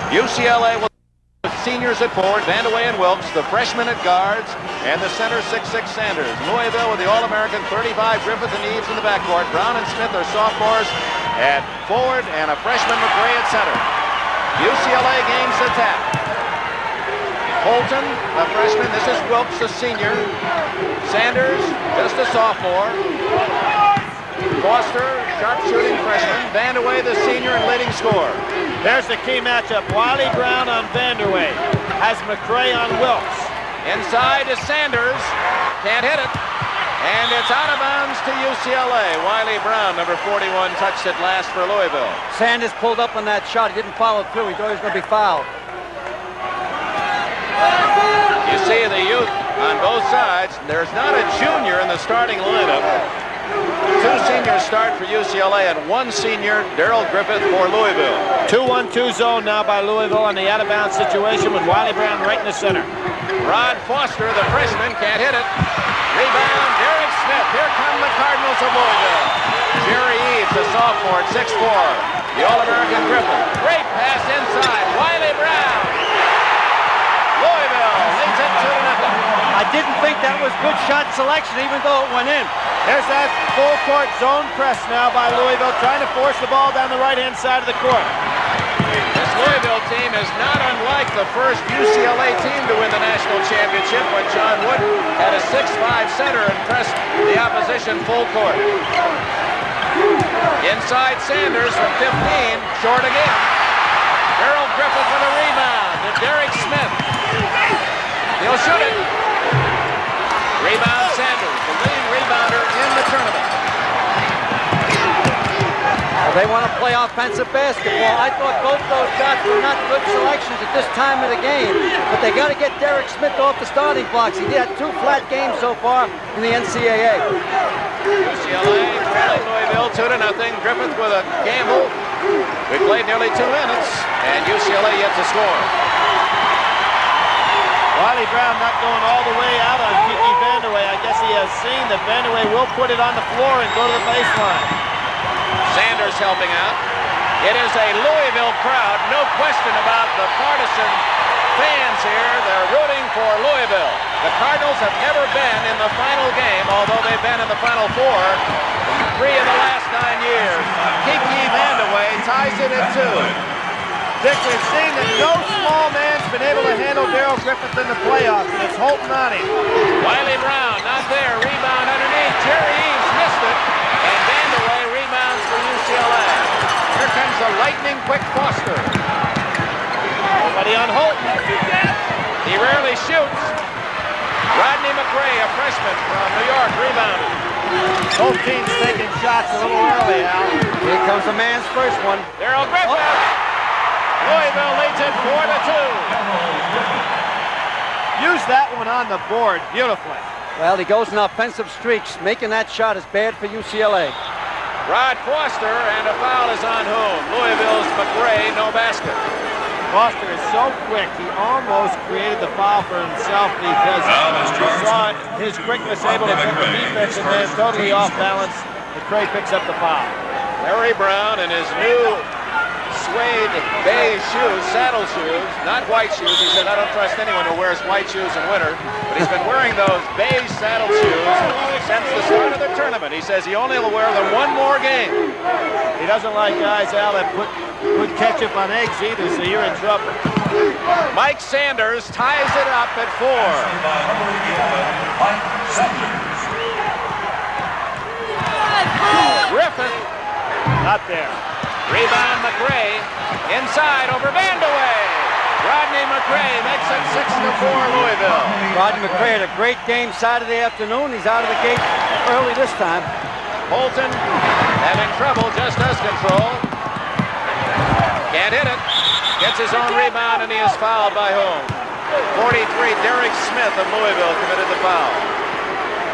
UCLA will seniors at forward, Vandeweghe and Wilkes, the freshmen at guards, and the center 6'6" Sanders. Louisville with the All-American 35 Griffith and Eves in the backcourt. Brown and Smith are sophomores at forward, and a freshman McRae at center. UCLA gains attack. Holton, a freshman. This is Wilkes, a senior. Sanders, just a sophomore. Foster, sharpshooting freshman. Vandeweghe, the senior and leading scorer. There's the key matchup. Wiley Brown on Vandeweghe. Has McRae on Wilkes. Inside to Sanders. Can't hit it. And it's out of bounds to UCLA. Wiley Brown, number 41, touched it last for Louisville. Sanders pulled up on that shot. He didn't follow through. He thought he was going to be fouled. You see the youth on both sides. There's not a junior in the starting lineup. 2 seniors start for UCLA and 1 senior, Darrell Griffith, for Louisville. 2-1-2 zone now by Louisville on the out-of-bounds situation with Wiley Brown right in the center. Rod Foster, the freshman, can't hit it. Rebound, Derek Smith. Here come the Cardinals of Louisville. Jerry Eves, a sophomore at 6'4". The All-American Griffith. Great pass inside. Wiley Brown. Louisville leads it 2-0. I didn't think that was good shot selection, even though it went in. There's that full court zone press now by Louisville, trying to force the ball down the right-hand side of the court. This Louisville team is not unlike the first UCLA team to win the national championship when John Wood had a 6'5" center and pressed the opposition full court. Inside Sanders from 15, short again. Darrell Griffith with a rebound to Derek Smith. He'll shoot it. Rebound Sanders, the leading rebounder in the tournament. Well, they want to play offensive basketball. I thought both those shots were not good selections at this time of the game, but they got to get Derek Smith off the starting blocks. He had 2 flat games so far in the NCAA. UCLA trailing Louisville 2-0. Griffith with a gamble. We played nearly 2 minutes, and UCLA yet to score. Wiley Brown not going all the way out on Kiki Vandeweghe. I guess he has seen that Vandeweghe will put it on the floor and go to the baseline. Sanders helping out. It is a Louisville crowd. No question about the partisan fans here. They're rooting for Louisville. The Cardinals have never been in the final game, although they've been in the Final Four 3 of the last 9 years. Kiki Vandeweghe ties it at 2. Dick, we've seen that no small man's been able to handle Darrell Griffith in the playoffs, and it's Holton on him. Wiley Brown not there. Rebound underneath. Jerry Eves missed it. And Vandeweghe rebounds for UCLA. Here comes the lightning-quick Foster. Nobody on Holton. He rarely shoots. Rodney McRae, a freshman from New York, rebounded. Both teams taking shots a little early, Al. Here comes the man's first one. Darrell Griffith. Louisville leads it 4-2. Use that one on the board beautifully. Well, he goes in offensive streaks. Making that shot is bad for UCLA. Rod Foster, and a foul is on whom? Louisville's McRae, no basket. Foster is so quick, he almost created the foul for himself because he saw his quickness able to put the defense in there totally off balance. McRae picks up the foul. Larry Brown in his new suede beige shoes, saddle shoes, not white shoes. He said, I don't trust anyone who wears white shoes in winter. But he's been wearing those beige saddle shoes since the start of the tournament. He says he only will wear them 1 more game. He doesn't like guys, Al, that put ketchup on eggs either, so you're in trouble. Mike Sanders ties it up at 4. Griffith. Not there. Rebound McRae. Inside over Vandeweghe. Rodney McRae makes it 6-4 Louisville. Rodney McRae had a great game Saturday afternoon. He's out of the gate early this time. Holton having trouble, just does control. Can't hit it. Gets his own rebound, and he is fouled by whom? 43, Derek Smith of Louisville committed the foul.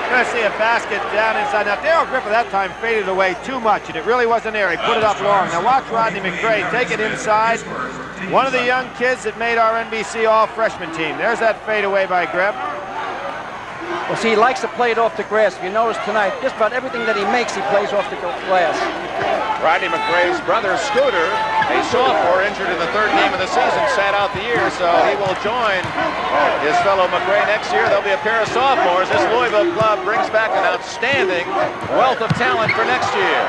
You're going to see a basket down inside. Now, Darrell Griffith that time faded away too much, and it really wasn't there. He put it up long. Now, watch Rodney McRae take it inside. One of the young kids that made our NBC all-freshman team. There's that fadeaway by Griff. Well, see, he likes to play it off the grass. If you notice tonight, just about everything that he makes, he plays off the glass. Rodney McRae's brother, Scooter, a sophomore injured in the 3rd game of the season, sat out the year, so he will join his fellow McRae next year. There'll be a pair of sophomores. This Louisville club brings back an outstanding wealth of talent for next year.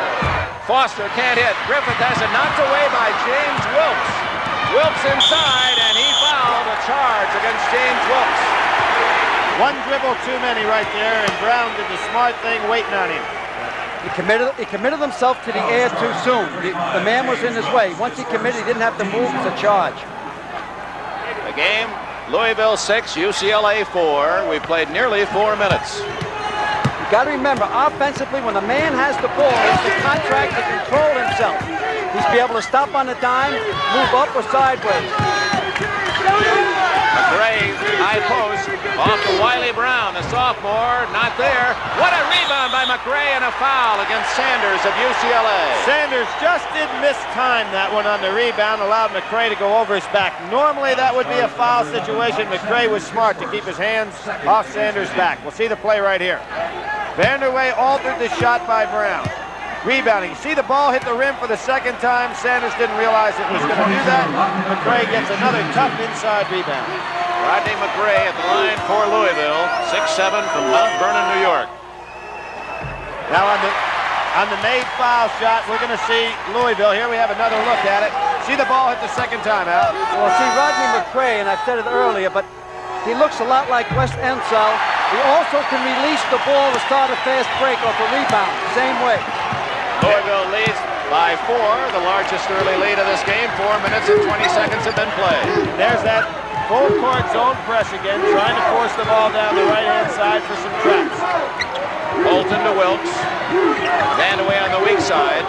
Foster can't hit. Griffith has it knocked away by James Wilkes. Wilkes inside, and he fouled a charge against James Wilkes. One dribble too many right there, and Brown did the smart thing waiting on him. He committed himself to the air too soon. The man was in his way. Once he committed, he didn't have to move to charge. The game, Louisville 6, UCLA 4. We played nearly 4 minutes. You got to remember, offensively, when a man has the ball, it's the contract to control himself. He's be able to stop on the dime, move up or sideways. McRae, high post, off to Wiley Brown, the sophomore, not there. What a rebound by McRae and a foul against Sanders of UCLA. Sanders just did miss time that one on the rebound, allowed McRae to go over his back. Normally that would be a foul situation. McRae was smart to keep his hands off Sanders' back. We'll see the play right here. Vanderway altered the shot by Brown. Rebounding. See the ball hit the rim for the second time. Sanders didn't realize it was going to do that. McRae gets another tough inside rebound. Rodney McRae at the line for Louisville, 6'7" from Mount Vernon, New York. Now on the made foul shot, we're going to see Louisville. Here we have another look at it. See the ball hit the second time, Al. Well, see, Rodney McRae, and I've said it earlier, but he looks a lot like Wes Ncaa. He also can release the ball to start a fast break off a rebound. Same way. Louisville leads by 4, the largest early lead of this game. 4 minutes and 20 seconds have been played. There's that full court zone press again, trying to force the ball down the right-hand side for some traps. Bolton to Wilkes. Vandaway on the weak side.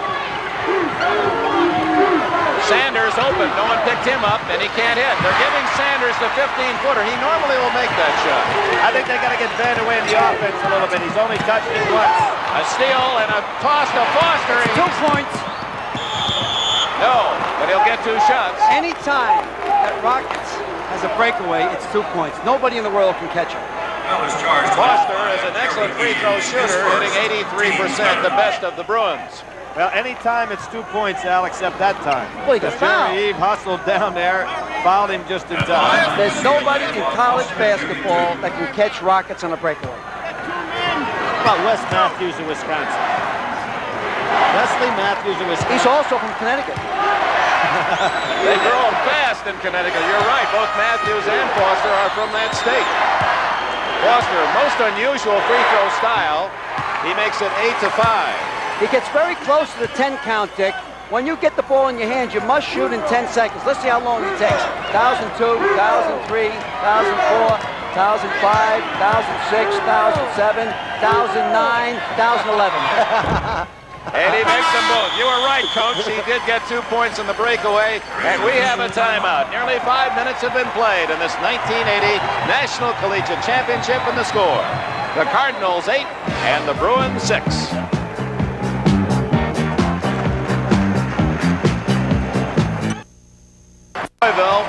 Sanders open. No one picked him up, and he can't hit. They're giving Sanders the 15-footer. He normally will make that shot. I think they got to get Vandaway in the offense a little bit. He's only touched it once. A steal and a toss to Foster. 2 points. No, but he'll get 2 shots. Anytime that Rockets has a breakaway, it's 2 points. Nobody in the world can catch him. Foster is an excellent free throw shooter, hitting 83%, the best of the Bruins. Well, anytime it's 2 points, Al, except that time. Well, he got fouled. Jerry Eve hustled down there, fouled him just in time. There's nobody in college basketball that can catch Rockets on a breakaway. How about Wes Matthews of Wisconsin? Wesley Matthews of Wisconsin. He's also from Connecticut. They grow up fast in Connecticut. You're right. Both Matthews and Foster are from that state. Foster, most unusual free throw style. He makes it 8-5. He gets very close to the 10 count, Dick. When you get the ball in your hands, you must shoot in 10 seconds. Let's see how long it takes. 1002, 1003, 1004, 1005, 1006, 1007, 1009, 1011. And he makes them both. You were right, Coach. He did get 2 points in the breakaway, and we have a timeout. Nearly 5 minutes have been played in this 1980 National Collegiate Championship, and the score: the Cardinals 8 and the Bruins 6. Louisville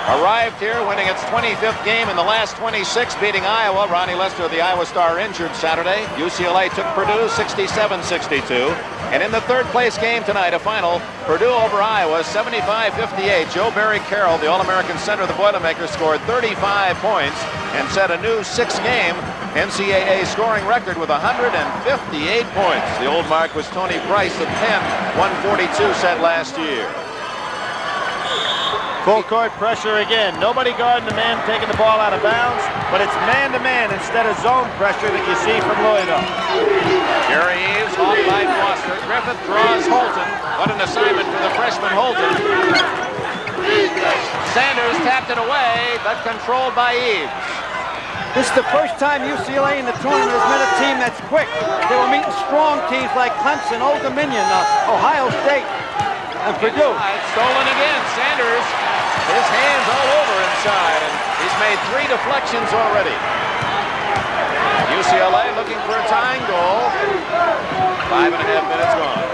arrived here winning its 25th game in the last 26, beating Iowa. Ronnie Lester, the Iowa Star, injured Saturday. UCLA took Purdue 67-62. And in the third place game tonight, a final, Purdue over Iowa 75-58. Joe Barry Carroll, the All-American center of the Boilermakers, scored 35 points and set a new 6-game NCAA scoring record with 158 points. The old mark was Tony Price of Penn, 142 set last year. Full court pressure again. Nobody guarding the man taking the ball out of bounds, but it's man-to-man instead of zone pressure that you see from Louisville. Gary Eves off by Foster. Griffith draws Holton. What an assignment for the freshman Holton. Sanders tapped it away, but controlled by Eves. This is the first time UCLA in the tournament has met a team that's quick. They were meeting strong teams like Clemson, Old Dominion, Ohio State, and Purdue. It's stolen again. Sanders, his hands all over inside, and he's made 3 deflections already. UCLA looking for a tying goal. 5.5 minutes gone.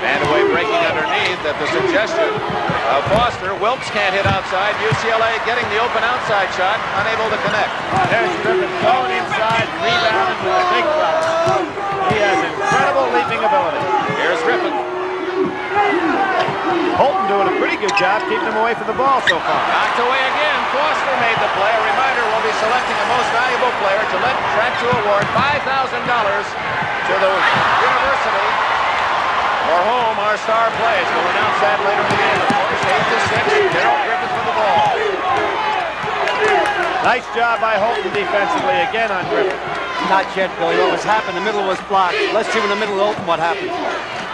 Vandaway breaking underneath at the suggestion of Foster. Wilkes can't hit outside. UCLA getting the open outside shot, unable to connect. There's Griffith going inside, rebounding with a big fella. He has incredible leaping ability. Here's Griffith. Holton doing a pretty good job keeping him away from the ball so far. Knocked away again. Foster made the play. A reminder, we'll be selecting a most valuable player to let Track 2 award $5,000 to the university for whom our star plays. We'll announce that later in the game. Of course, 8-6. Darrell Griffith with the ball. Nice job by Holton defensively again on Griffith. Not yet, Billy. What was happened? The middle was blocked. Let's see in the middle open what happens.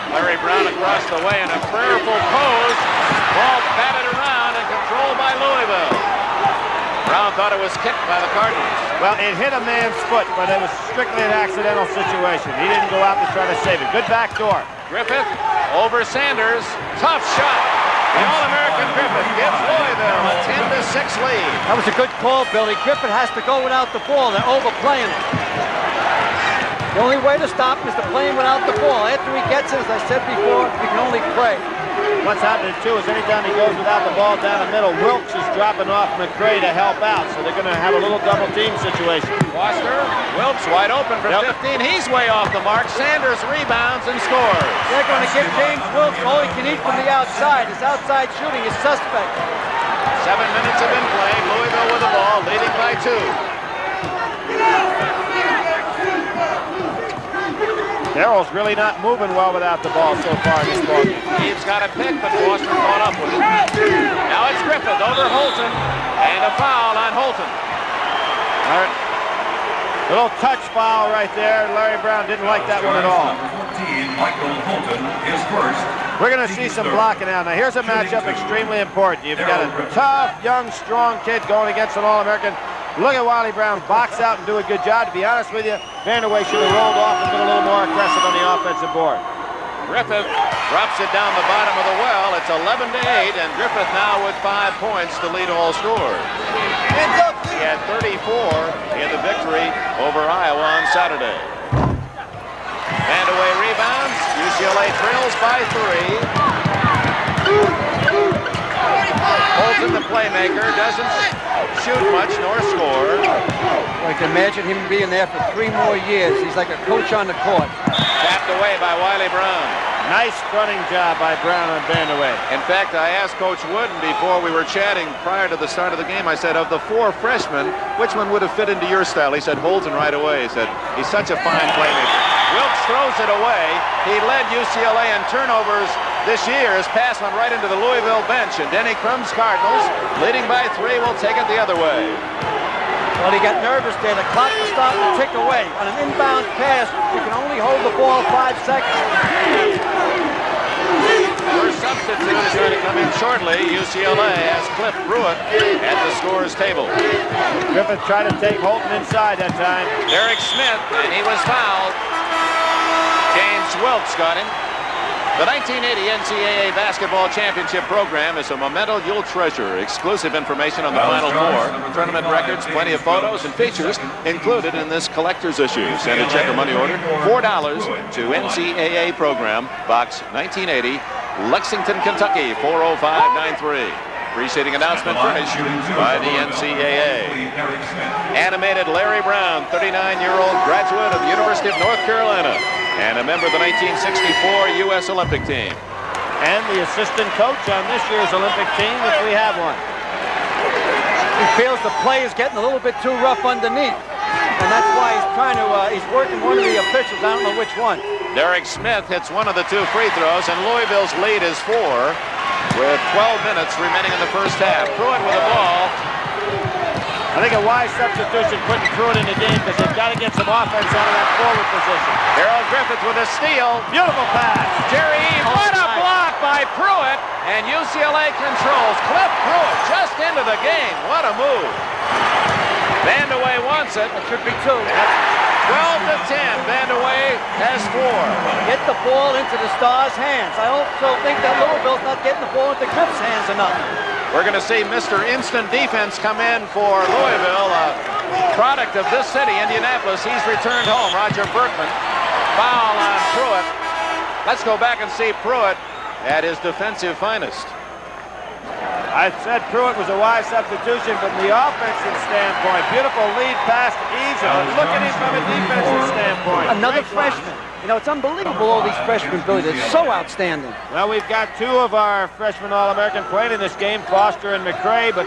Larry Brown across the way in a prayerful pose. Ball batted around and controlled by Louisville. Brown thought it was kicked by the Cardinals. Well, it hit a man's foot, but it was strictly an accidental situation. He didn't go out to try to save it. Good back door. Griffith over Sanders. Tough shot. The All-American Griffith gives Louisville a 10-6 lead. That was a good call, Billy. Griffith has to go without the ball. They're overplaying it. The only way to stop him is to play him without the ball. After he gets it, as I said before, you can only pray. What's happening, too, is anytime he goes without the ball down the middle, Wilkes is dropping off McCray to help out, so they're going to have a little double-team situation. Foster, Wilkes wide open for 15. He's way off the mark. Sanders rebounds and scores. They're going to give James Wilkes all he can eat from the outside. His outside shooting is suspect. 7 minutes have been played. Louisville with the ball, leading by 2. Darrell's really not moving well without the ball so far in this ball. He's got a pick, but Foster caught up with it. Now it's Griffith over Holton, and a foul on Holton. All right. Little touch foul right there. Larry Brown didn't like that one at all. We're going to see some blocking now. Now here's a matchup extremely important. You've got a tough, young, strong kid going against an All-American. Look at Wiley Brown box out and do a good job. To be honest with you, Vanderway should have rolled off and been a little more aggressive on the offensive board. Griffith drops it down the bottom of the well. It's 11-8, and Griffith now with 5 points to lead all scorers. He had 34 in the victory over Iowa on Saturday. Vandaway rebounds. UCLA trails by 3. Holton, the playmaker, doesn't shoot much nor score. I can imagine him being there for 3 more years. He's like a coach on the court. Tapped away by Wiley Brown. Nice running job by Brown on Vandaway. In fact, I asked Coach Wooden before we were chatting prior to the start of the game, I said, of the 4 freshmen, which one would have fit into your style? He said, Holton right away. He said, he's such a fine playmaker. Wilkes throws it away. He led UCLA in turnovers this year. His pass went right into the Louisville bench, and Denny Crum's Cardinals, leading by 3, will take it the other way. Well, he got nervous there. The clock was starting to tick away. On an inbound pass, you can only hold the ball 5 seconds. First substitute is going to come in shortly. UCLA has Cliff Pruitt at the scorer's table. Griffith tried to take Holton inside that time. Derek Smith, and he was fouled. James Wilkes got him. The 1980 NCAA Basketball Championship program is a memento you'll treasure. Exclusive information on the Final Four, tournament records, plenty of photos and features included in this collector's issue. Send a check or money order, $4 to NCAA Program, Box 1980, Lexington, Kentucky, 40593. Preceding announcement furnished by the NCAA. Animated Larry Brown, 39-year-old graduate of the University of North Carolina and a member of the 1964 U.S. Olympic team. And the assistant coach on this year's Olympic team, if we have one. He feels the play is getting a little bit too rough underneath. And that's why he's trying to, he's working one of the officials. I don't know which one. Derek Smith hits one of the 2 free throws, and Louisville's lead is 4 with 12 minutes remaining in the first half. Pruitt with the ball. I think a wise substitution putting Pruitt in the game because they've got to get some offense out of that forward position. Harold Griffith with a steal. Beautiful pass. Jerry Eve, what a block by Pruitt, and UCLA controls. Cliff Pruitt just into the game. What a move. Vandaway wants it. It should be 2. 12-10. Vandaway has 4. Get the ball into the Stars' hands. I also think that Louisville's not getting the ball into Griff's hands enough. We're going to see Mr. Instant Defense come in for Louisville, a product of this city, Indianapolis. He's returned home. Roger Berkman. Foul on Pruitt. Let's go back and see Pruitt at his defensive finest. I said Pruitt was a wise substitution from the offensive standpoint. Beautiful lead pass to Eason. Look at him from a defensive standpoint. Another freshman. You know, it's unbelievable, all these freshmen, Billy. They're so outstanding. Well, we've got 2 of our freshman All-American playing in this game, Foster and McRae, but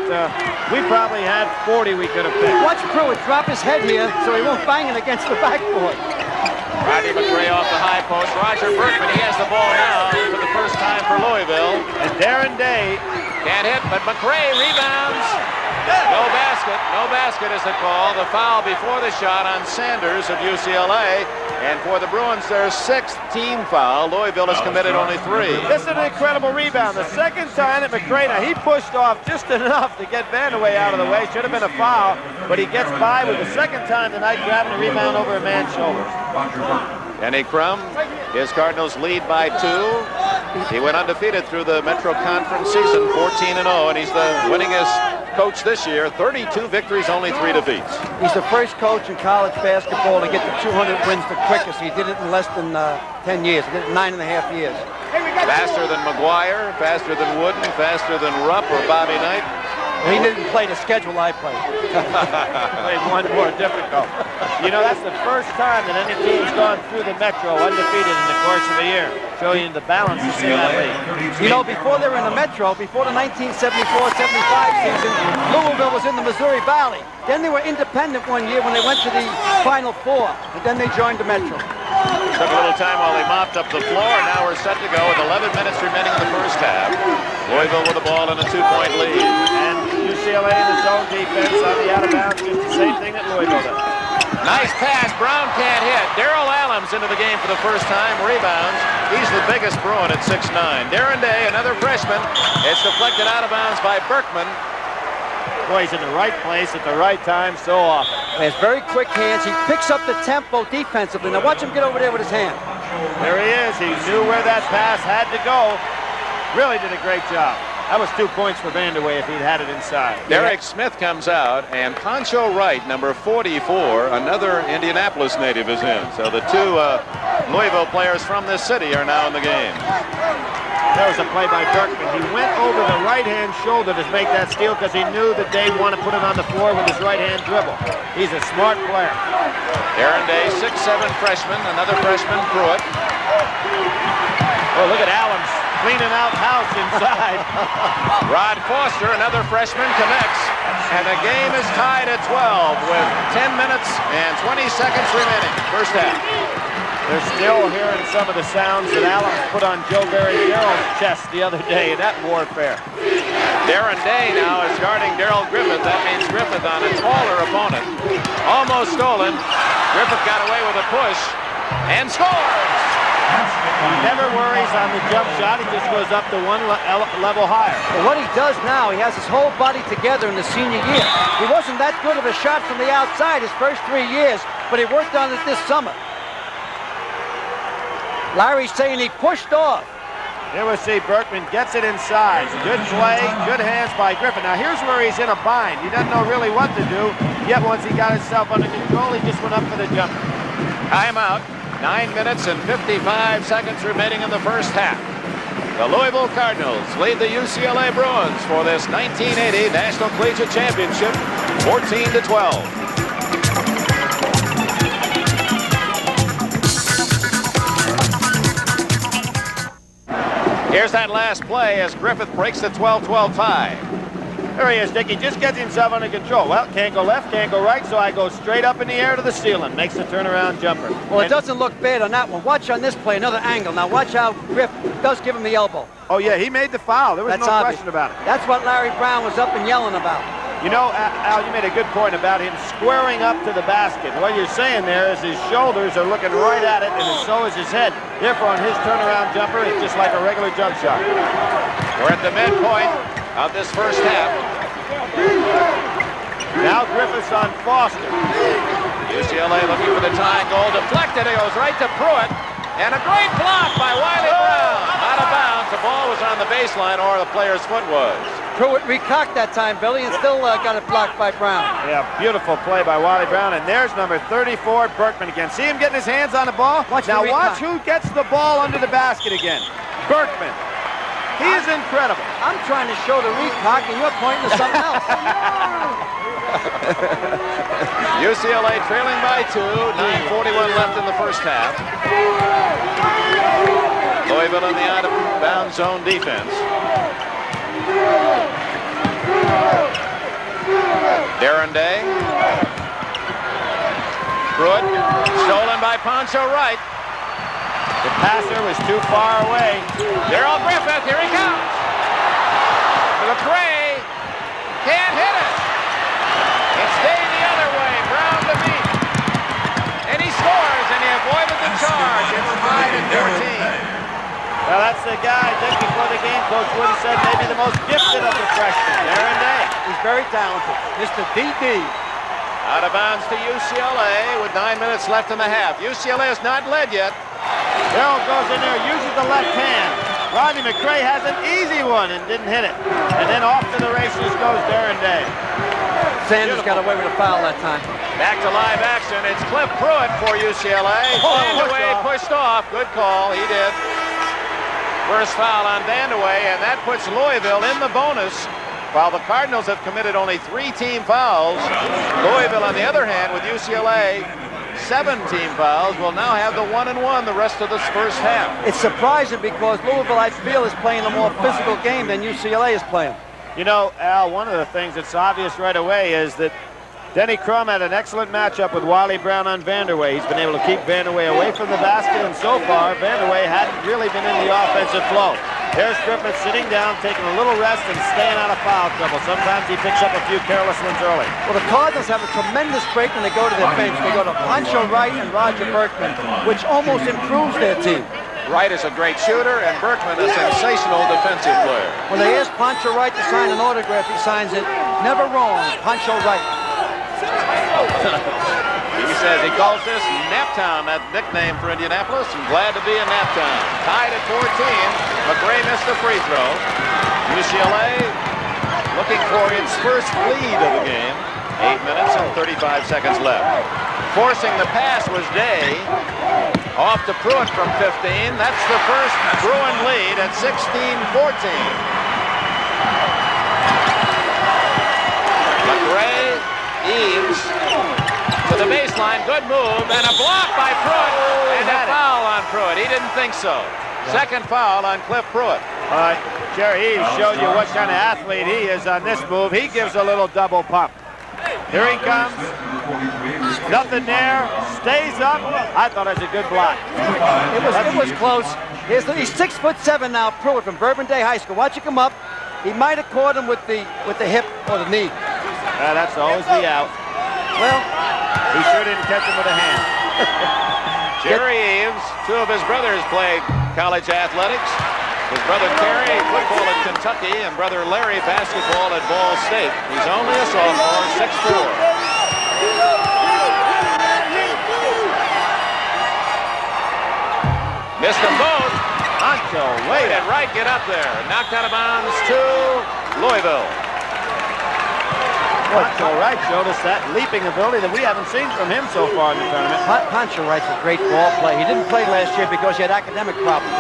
we probably had 40 we could have picked. Watch Pruitt drop his head here so he won't bang it against the backboard. Rodney McRae off the high post. Roger Berkman, he has the ball now for the first time for Louisville. And Darren Day can't hit, but McRae rebounds. No basket is the call. The foul before the shot on Sanders of UCLA. And for the Bruins, their 6th team foul. Louisville has committed only 3. This is an incredible rebound. The second time that McRae, now he pushed off just enough to get Vandeweghe out of the way. Should have been a foul, but he gets by with the second time tonight, grabbing a rebound over a man's shoulders. Kenny Crum, his Cardinals lead by 2. He went undefeated through the Metro Conference season, 14-0, and he's the winningest coach this year. 32 victories, only 3 defeats. He's the first coach in college basketball to get to 200 wins the quickest. He did it in less than 10 years. He did it in 9.5 years. Faster than McGuire, faster than Wooden, faster than Rupp or Bobby Knight. He didn't play the schedule I played. Played one more difficult. You know, that's the first time that any team's gone through the Metro undefeated in the course of a year. Showing the balance that's in that league. You know, before they were in the Metro, before the 1974-75 season, Louisville was in the Missouri Valley. Then they were independent one year when they went to the Final Four, and then they joined the Metro. Took a little time while they mopped up the floor. Now we're set to go with 11 minutes remaining in the first half. Louisville with the ball and a 2-point lead. And UCLA in the zone defense on the out of bounds, just the same thing that Louisville does. Nice pass. Brown can't hit. Darrell Allums into the game for the first time. Rebounds. He's the biggest Bruin at 6'9". Darren Day, another freshman. It's deflected out of bounds by Berkman. Boy, he's in the right place at the right time so often. He has very quick hands. He picks up the tempo defensively. Now watch him get over there with his hand. There he is. He knew where that pass had to go. Really did a great job. That was 2 points for Vandeweghe if he'd had it inside. Derek Smith comes out, and Poncho Wright, number 44, another Indianapolis native, is in. So the 2 Louisville players from this city are now in the game. There was a play by Berkman. He went over the right-hand shoulder to make that steal because he knew that Dave wanted to put it on the floor with his right-hand dribble. He's a smart player. Darren Day, 6'7" freshman, another freshman, Pruitt. Oh, look at Allums cleaning out house inside. Rod Foster, another freshman, connects. And the game is tied at 12 with 10 minutes and 20 seconds remaining. First half. They're still hearing some of the sounds that Allums put on Joe Barry Darrell's chest the other day in that warfare. Darren Day now is guarding Darrell Griffith. That means Griffith on a taller opponent. Almost stolen. Griffith got away with a push and scores. He never worries on the jump shot. He just goes up to one level higher. Well, what he does now, he has his whole body together in the senior year. He wasn't that good of a shot from the outside his first 3 years, but he worked on it this summer. Larry's saying he pushed off. Here we see Berkman gets it inside. Good play, good hands by Griffin. Now here's where he's in a bind. He doesn't know really what to do. Yet once he got himself under control, he just went up for the jumper. Timeout. 9 minutes and 55 seconds remaining in the first half. The Louisville Cardinals lead the UCLA Bruins for this 1980 National Collegiate Championship, 14-12. Here's that last play as Griffith breaks the 12-12 tie. There he is, Dick. He just gets himself under control. Well, can't go left, can't go right, so I go straight up in the air to the ceiling. Makes the turnaround jumper. Well, it doesn't look bad on that one. Watch on this play, another angle. Now watch how Griff does give him the elbow. Oh, yeah, he made the foul. There was no question about it. That's what Larry Brown was up and yelling about. You know, Al, you made a good point about him squaring up to the basket. What you're saying there is his shoulders are looking right at it, and so is his head. Therefore, on his turnaround jumper, it's just like a regular jump shot. We're at the midpoint of this first half. Now Griffith's on Foster. UCLA looking for the tying goal. Deflected. It goes right to Pruitt. And a great block by Wiley Brown. Out of bounds. The ball was on the baseline, or the player's foot was. Pruitt recocked that time, Billy, and still got it blocked by Brown. Yeah, beautiful play by Wiley Brown. And there's number 34, Berkman again. See him getting his hands on the ball? Watch who gets the ball under the basket again. Berkman. He is incredible. I'm trying to show the recock, and you're pointing to something else. UCLA trailing by 2, 9:41 left in the first half. Louisville in the out-of-bounds zone defense. Darren Day. Pruitt, stolen by Poncho Wright. The passer was too far away. Darrell Griffith, here he comes. McRae can't hit it. It stayed the other way, Brown to beat. And he scores, and he avoided the charge. It's 5-14. Well, that's the guy just before the game, Coach Woody said maybe the most gifted of the freshmen, Darren Day. He's very talented. Mr. DD. Out of bounds to UCLA with 9 minutes left in the half. UCLA has not led yet. Darrell goes in there, uses the left hand. Rodney McRae has an easy one and didn't hit it. And then off to the races goes Darren Day. Sanders got away with a foul that time. Back to live action. It's Cliff Pruitt for UCLA. Vandeweghe pushed off. Good call. He did. First foul on Vandeweghe, and that puts Louisville in the bonus. While the Cardinals have committed only 3 team fouls, Louisville, on the other hand, with UCLA, 7 team fouls, will now have the 1-1 the rest of this first half. It's surprising because Louisville, I feel, is playing a more physical game than UCLA is playing. You know, Al, one of the things that's obvious right away is that Denny Crum had an excellent matchup with Wiley Brown on Vandeweghe. He's been able to keep Vandeweghe away from the basket, and so far, Vandeweghe hadn't really been in the offensive flow. There's Griffith sitting down, taking a little rest and staying out of foul trouble. Sometimes he picks up a few careless ones early. Well, the Cardinals have a tremendous break when they go to their bench. They go to Poncho Wright and Roger Berkman, which almost improves their team. Wright is a great shooter, and Berkman a sensational defensive player. When they ask Poncho Wright to sign an autograph, he signs it. Never wrong, Poncho Wright. He says he calls this Naptown, that nickname for Indianapolis, and glad to be in Naptown. Tied at 14. McRae missed the free throw. UCLA looking for its first lead of the game. 8 minutes and 35 seconds left. Forcing the pass was Day. Off to Pruitt from 15. That's the first Bruin lead at 16-14. McRae, Eaves to the baseline. Good move and a block by Pruitt and a foul on Pruitt. He didn't think so. Second foul on Cliff Pruitt. Jerry Eaves showed you what kind of athlete he is on this move. He gives a little double pump. Here he comes. Nothing there. Stays up. I thought it was a good block. It was close. He's 6'7" now, Pruitt from Bourbon Day High School. Watch him come up. He might have caught him with the hip or the knee. That's always the out. Well, he sure didn't catch him with a hand. Jerry Eaves, 2 of his brothers played college athletics. His brother Terry, football at Kentucky, and brother Larry, basketball at Ball State. He's only a sophomore, 6'4". Missed them both. Poncho, wait. And Wright get up there. Knocked out of bounds to Louisville. Poncho Wright showed us that leaping ability that we haven't seen from him so far in the tournament. Poncho Wright's a great ball player. He didn't play last year because he had academic problems.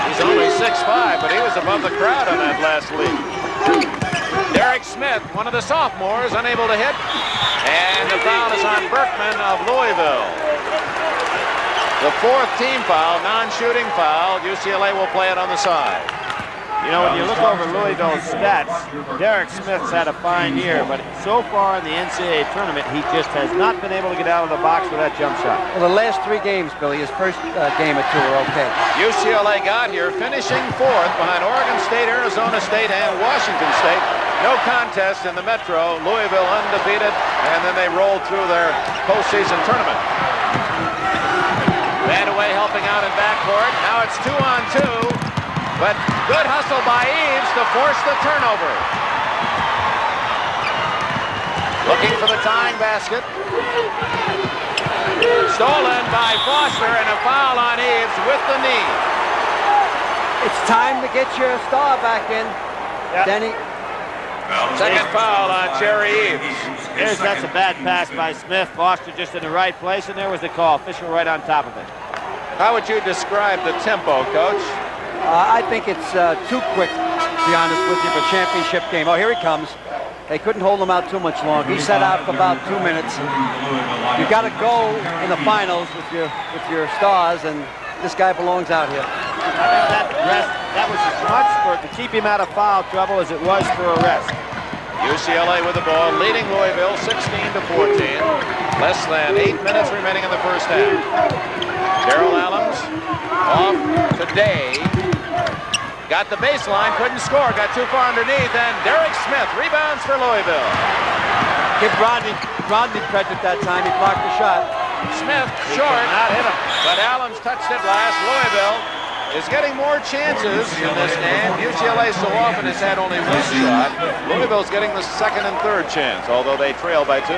He's only 6'5", but he was above the crowd on that last league. Derek Smith, one of the sophomores, unable to hit. And the foul is on Berkman of Louisville. The 4th team foul, non-shooting foul. UCLA will play it on the side. You know, when you look over Louisville's stats, Derek Smith's had a fine year, but so far in the Ncaa tournament, he just has not been able to get out of the box with that jump shot. Well, the last 3 games, Billy, his first game or 2 were okay. UCLA got here, finishing 4th behind Oregon State, Arizona State, and Washington State. No contest in the Metro. Louisville undefeated, and then they rolled through their postseason tournament. Vandeweghe helping out in backcourt. Now it's 2-on-2. But good hustle by Eaves to force the turnover. Looking for the tying basket. Stolen by Foster, and a foul on Eaves with the knee. It's time to get your star back in, Denny. Second foul on Jerry Eaves. That's a bad pass by Smith. Foster just in the right place, and there was the call. Fisher right on top of it. How would you describe the tempo, Coach? I think it's too quick, to be honest with you, for a championship game. Oh, here he comes. They couldn't hold him out too much longer. He sat out for about 2 minutes. You got to go in the finals with your stars, and this guy belongs out here. I think that was as much to keep him out of foul trouble as it was for a rest. UCLA with the ball, leading Louisville 16-14. Less than 8 minutes remaining in the first half. Darrell Allums off today. Got the baseline, couldn't score, got too far underneath, and Derek Smith rebounds for Louisville. Give Rodney credit that time. He blocked the shot. Smith short, Not hit him. but Allums touched it last. Louisville is getting more chances in this game. UCLA so often has had only one shot. Louisville's getting the second and third chance, although they trail by 2.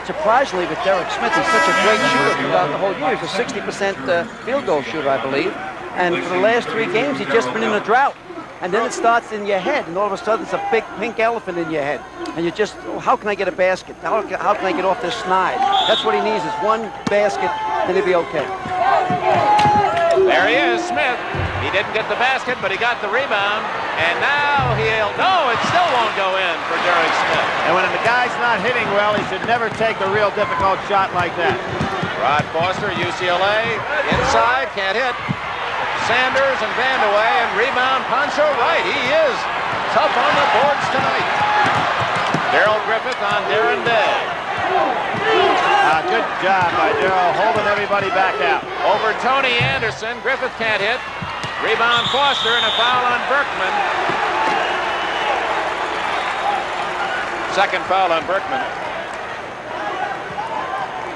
Surprisingly, with Derek Smith, he's such a great shooter throughout the whole year. He's a 60% field goal shooter, I believe. And for the last 3 games, he's just been in a drought. And then it starts in your head, and all of a sudden it's a big pink elephant in your head. And you just, oh, how can I get a basket? How can I get off this snide? That's what he needs, is one basket, then he'll be okay. There he is, Smith. He didn't get the basket, but he got the rebound. And now no, it still won't go in for Derek Smith. And when the guy's not hitting well, he should never take a real difficult shot like that. Rod Foster, UCLA, inside, can't hit. Sanders and Vandeweghe, and rebound Pancho Wright. He is tough on the boards tonight. Darrell Griffith on Darren Day. Good job by Darrell, holding everybody back out. Over Tony Anderson. Griffith can't hit. Rebound Foster, and a foul on Berkman. Second foul on Berkman.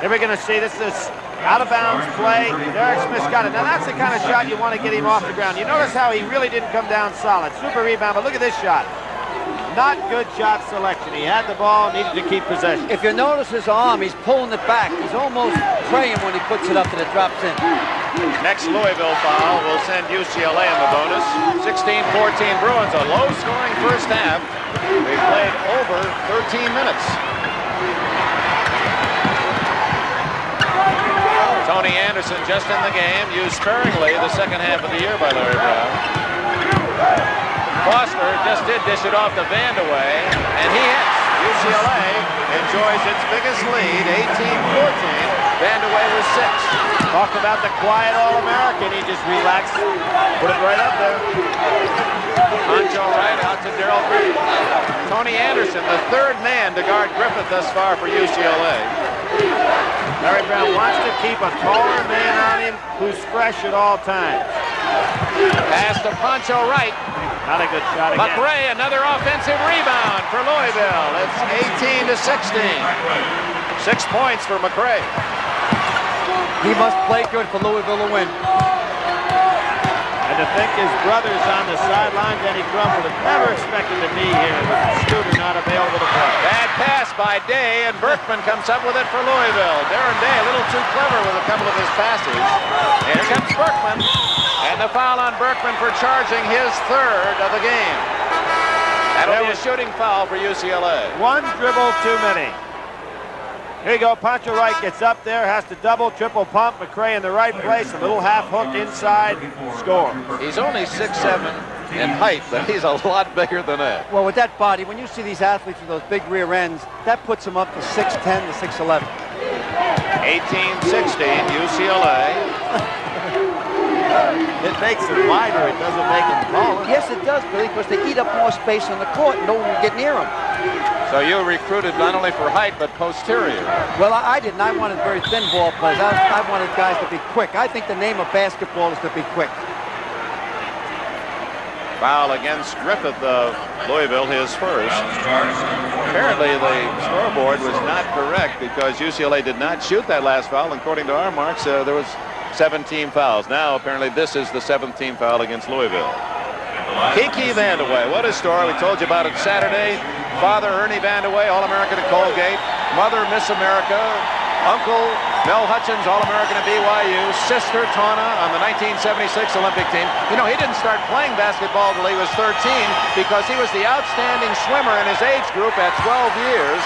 Here we're going to see, this is out-of-bounds play. Derek Smith's got it. Now, that's the kind of shot you want to get him off the ground. You notice how he really didn't come down solid. Super rebound, but look at this shot. Not good shot selection. He had the ball, needed to keep possession. If you notice his arm, he's pulling it back. He's almost praying when he puts it up and it drops in. Next Louisville foul will send UCLA in the bonus. 16-14 Bruins, a low-scoring first half. They played over 13 minutes. Tony Anderson just in the game, used sparingly the second half of the year by Larry Brown. Foster just did dish it off to Vandeweghe, and he hits. UCLA enjoys its biggest lead, 18-14. Vandeweghe was 6. Talk about the quiet All-American. He just relaxed, put it right up there. Pancho Wright out to Darrell Griffith. Tony Anderson, the third man to guard Griffith thus far for UCLA. Larry Brown wants to keep a taller man on him who's fresh at all times. Pass to Pancho Wright. Not a good shot again. McRae, another offensive rebound for Louisville. It's 18-16. 6 points for McRae. He must play good for Louisville to win. And to think his brother's on the sidelines, Eddie Crum would have never expected to be here with Studer not available to play. Bad pass by Day, and Berkman comes up with it for Louisville. Darren Day a little too clever with a couple of his passes. And here comes Berkman. And the foul on Berkman for charging his third of the game. That'll be a shooting foul for UCLA. One dribble too many. Here you go, Pancho Wright gets up there, has to double, triple pump. McRae in the right place, a little half hook inside, score. He's only 6'7" in height, but he's a lot bigger than that. Well, with that body, when you see these athletes with those big rear ends, that puts them up to 6'10" to 6'11". 18-16, UCLA. It makes it wider, it doesn't make it taller. Yes, it does, Billy, because they eat up more space on the court and no one will get near them. So you recruited not only for height, but posterior. Well, I didn't. I wanted very thin ball players. I wanted guys to be quick. I think the name of basketball is to be quick. Foul against Griffith of Louisville, his first. Apparently the scoreboard was not correct because UCLA did not shoot that last foul. According to our marks, there was 17 fouls. Now apparently this is the 17th foul against Louisville. Kiki Vandeweghe, what a story. We told you about it Saturday. Father Ernie Vandeweghe, All-American at Colgate. Mother Miss America. Uncle Mel Hutchins, All-American at BYU. Sister Tawna on the 1976 Olympic team. You know, he didn't start playing basketball until he was 13 because he was the outstanding swimmer in his age group at 12 years.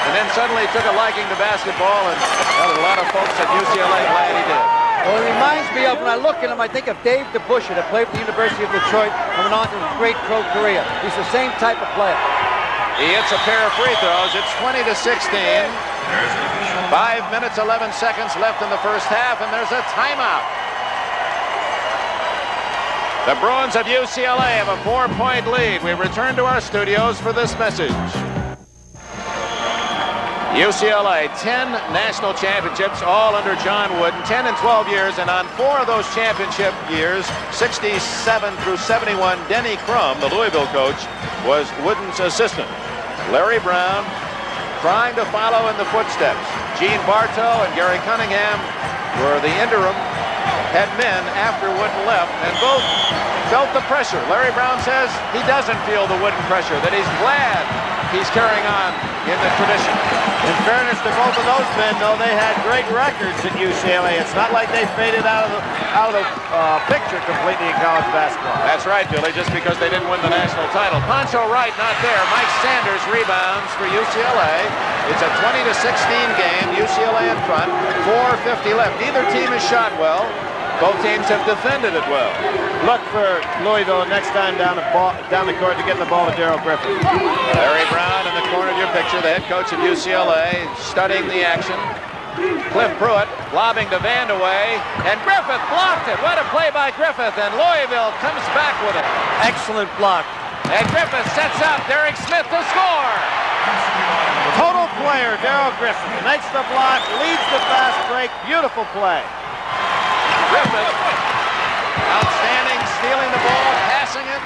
And then suddenly took a liking to basketball, and well, a lot of folks at UCLA glad he did. Well, it reminds me of, when I look at him, I think of Dave DeBuscher that played for the University of Detroit and went on to a great pro career. He's the same type of player. He hits a pair of free throws. It's 20-16. 5 minutes, 11 seconds left in the first half, and there's a timeout. The Bruins of UCLA have a 4-point lead. We return to our studios for this message. UCLA, 10 national championships, all under John Wooden, 10 and 12 years, and on 4 of those championship years, 67 through 71, Denny Crum, the Louisville coach, was Wooden's assistant. Larry Brown trying to follow in the footsteps. Gene Bartow and Gary Cunningham were the interim head men after Wooden left, and both felt the pressure. Larry Brown says he doesn't feel the Wooden pressure, that he's glad he's carrying on in the tradition. In fairness to both of those men, though, they had great records at UCLA. It's not like they faded out of the picture completely in college basketball. That's right, Billy, just because they didn't win the national title. Pancho Wright not there. Mike Sanders rebounds for UCLA. It's a 20-16 game. UCLA in front. 4:50 left. Neither team has shot well. Both teams have defended it well. Look for Louisville next time down the court to get the ball to Darrell Griffith. Larry Brown in the corner of your picture, the head coach of UCLA, studying the action. Cliff Pruitt lobbing to Vandeweghe, and Griffith blocked it. What a play by Griffith, and Louisville comes back with it. Excellent block. And Griffith sets up Derek Smith to score. Total player, Darrell Griffith. Makes the block, leads the fast break. Beautiful play. Griffith, outstanding, stealing the ball, passing it.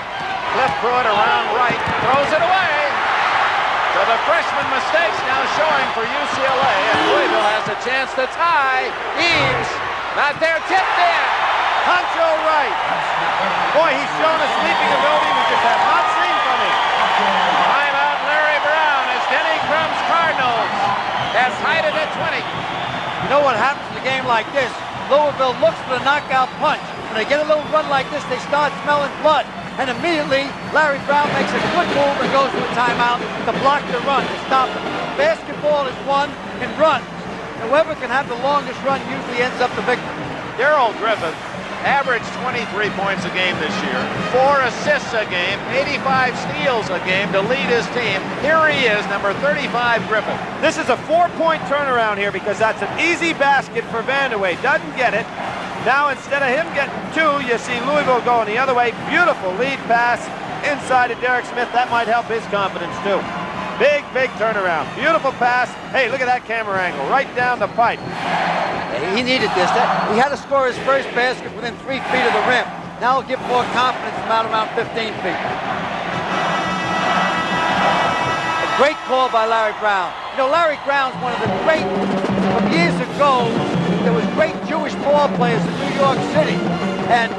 Cliff Pruitt around right, throws it away. So the freshman mistakes now showing for UCLA, and Louisville has a chance to tie. Eaves, not there, tipped in. Pancho Wright. Boy, he's shown a sleeping ability we just have not seen from him. Timeout Larry Brown as Denny Crum's Cardinals have tied it at 20. You know what happens in a game like this? Louisville looks for the knockout punch. When they get a little run like this, they start smelling blood. And immediately, Larry Brown makes a good move and goes to a timeout to block the run, to stop it. Basketball is won in runs. Whoever can have the longest run usually ends up the victor. Darrell Griffith averaged 23 points a game this year, 4 assists a game, 85 steals a game to lead his team. Here he is, number 35, Griffith. This is a 4-point turnaround here because that's an easy basket for Vandeweghe. Doesn't get it. Now instead of him getting 2, you see Louisville going the other way. Beautiful lead pass inside to Derek Smith. That might help his confidence too. Big, big turnaround. Beautiful pass. Hey, look at that camera angle. Right down the pipe. He needed this. He had to score his first basket within 3 feet of the rim. Now he'll give more confidence from out around 15 feet. A great call by Larry Brown. You know, Larry Brown's one of the great, from years ago, there was great Jewish ball players in New York City. And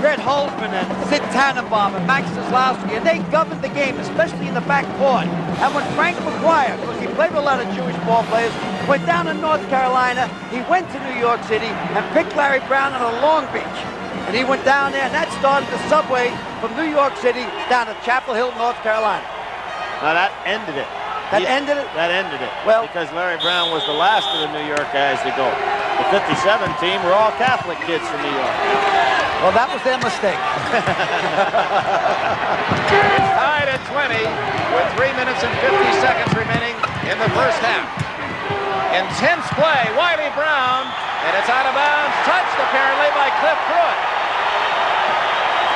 Red Holzman and Sid Tannenbaum and Max Zaslowski, and they governed the game, especially in the backcourt. And when Frank McGuire, because he played with a lot of Jewish ball players, went down to North Carolina, he went to New York City and picked Larry Brown out of Long Beach. And he went down there, and that started the subway from New York City down to Chapel Hill, North Carolina. Now that ended it. That ended it? That ended it. Well, because Larry Brown was the last of the New York guys to go. The 57 team were all Catholic kids from New York. Well, that was their mistake. It's tied at 20 with 3 minutes and 50 seconds remaining in the first half. Intense play, Wiley Brown, and it's out of bounds. Touched apparently by Cliff Pruitt.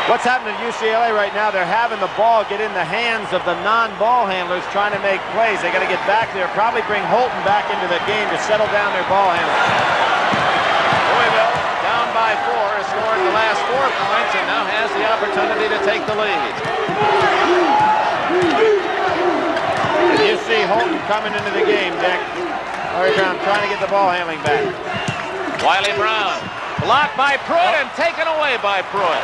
What's happening at UCLA right now, they're having the ball get in the hands of the non-ball handlers trying to make plays. They got to get back there, probably bring Holton back into the game to settle down their ball handlers. Louisville, down by 4, has scored the last 4 points and now has the opportunity to take the lead. And you see Holton coming into the game, Dick. Larry Brown trying to get the ball handling back. Wiley Brown, blocked by Pruitt and taken away by Pruitt.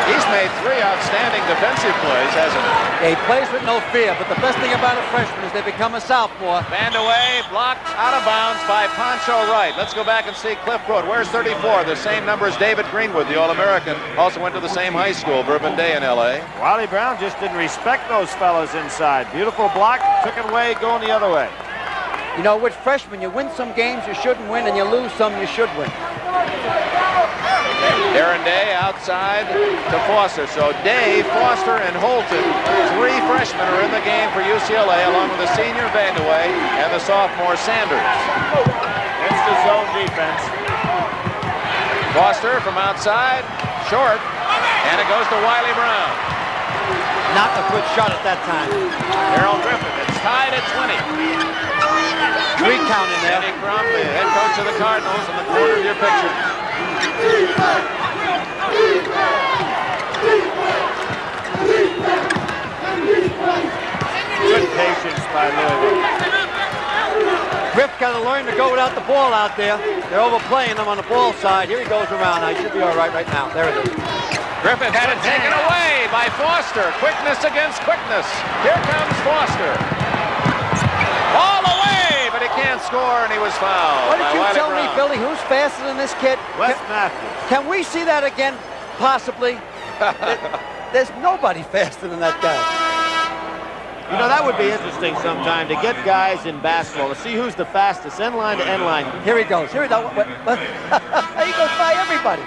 He's made 3 outstanding defensive plays, hasn't he? Yeah, he plays with no fear, but the best thing about a freshman is they become a sophomore. Vandeweghe blocked out of bounds by Pancho Wright. Let's go back and see Cliff Pruitt. Where's 34? The same number as David Greenwood, the All-American. Also went to the same high school, Bourbon Day in L.A. Wiley Brown just didn't respect those fellas inside. Beautiful block, took it away, going the other way. You know, with freshmen, you win some games you shouldn't win, and you lose some you should win. Darren Day outside to Foster. So Day, Foster, and Holton, 3 freshmen are in the game for UCLA, along with the senior Vandeweghe and the sophomore Sanders. It's the zone defense. Foster from outside, short, and it goes to Wiley Brown. Not a good shot at that time. Harold Griffin, it's tied at 20. 3 count in there. Eddie Crum, the head coach of the Cardinals, in the corner of your picture. Good patience by Louisville. Griff got to learn to go without the ball out there. They're overplaying him on the ball side. Here he goes around. I should be all right now. There it is. Griffin had it taken away by Foster. Quickness against quickness. Here comes Foster. All the way, but he can't score, and he was fouled. What did you Wiley tell Brown. me, Billy? Who's faster than this kid? Wes Matthews. Can we see that again, possibly? There's nobody faster than that guy. You know, that would be interesting sometime to get guys in basketball to see who's the fastest end line to end line. Here he goes. Here he goes. He goes by everybody.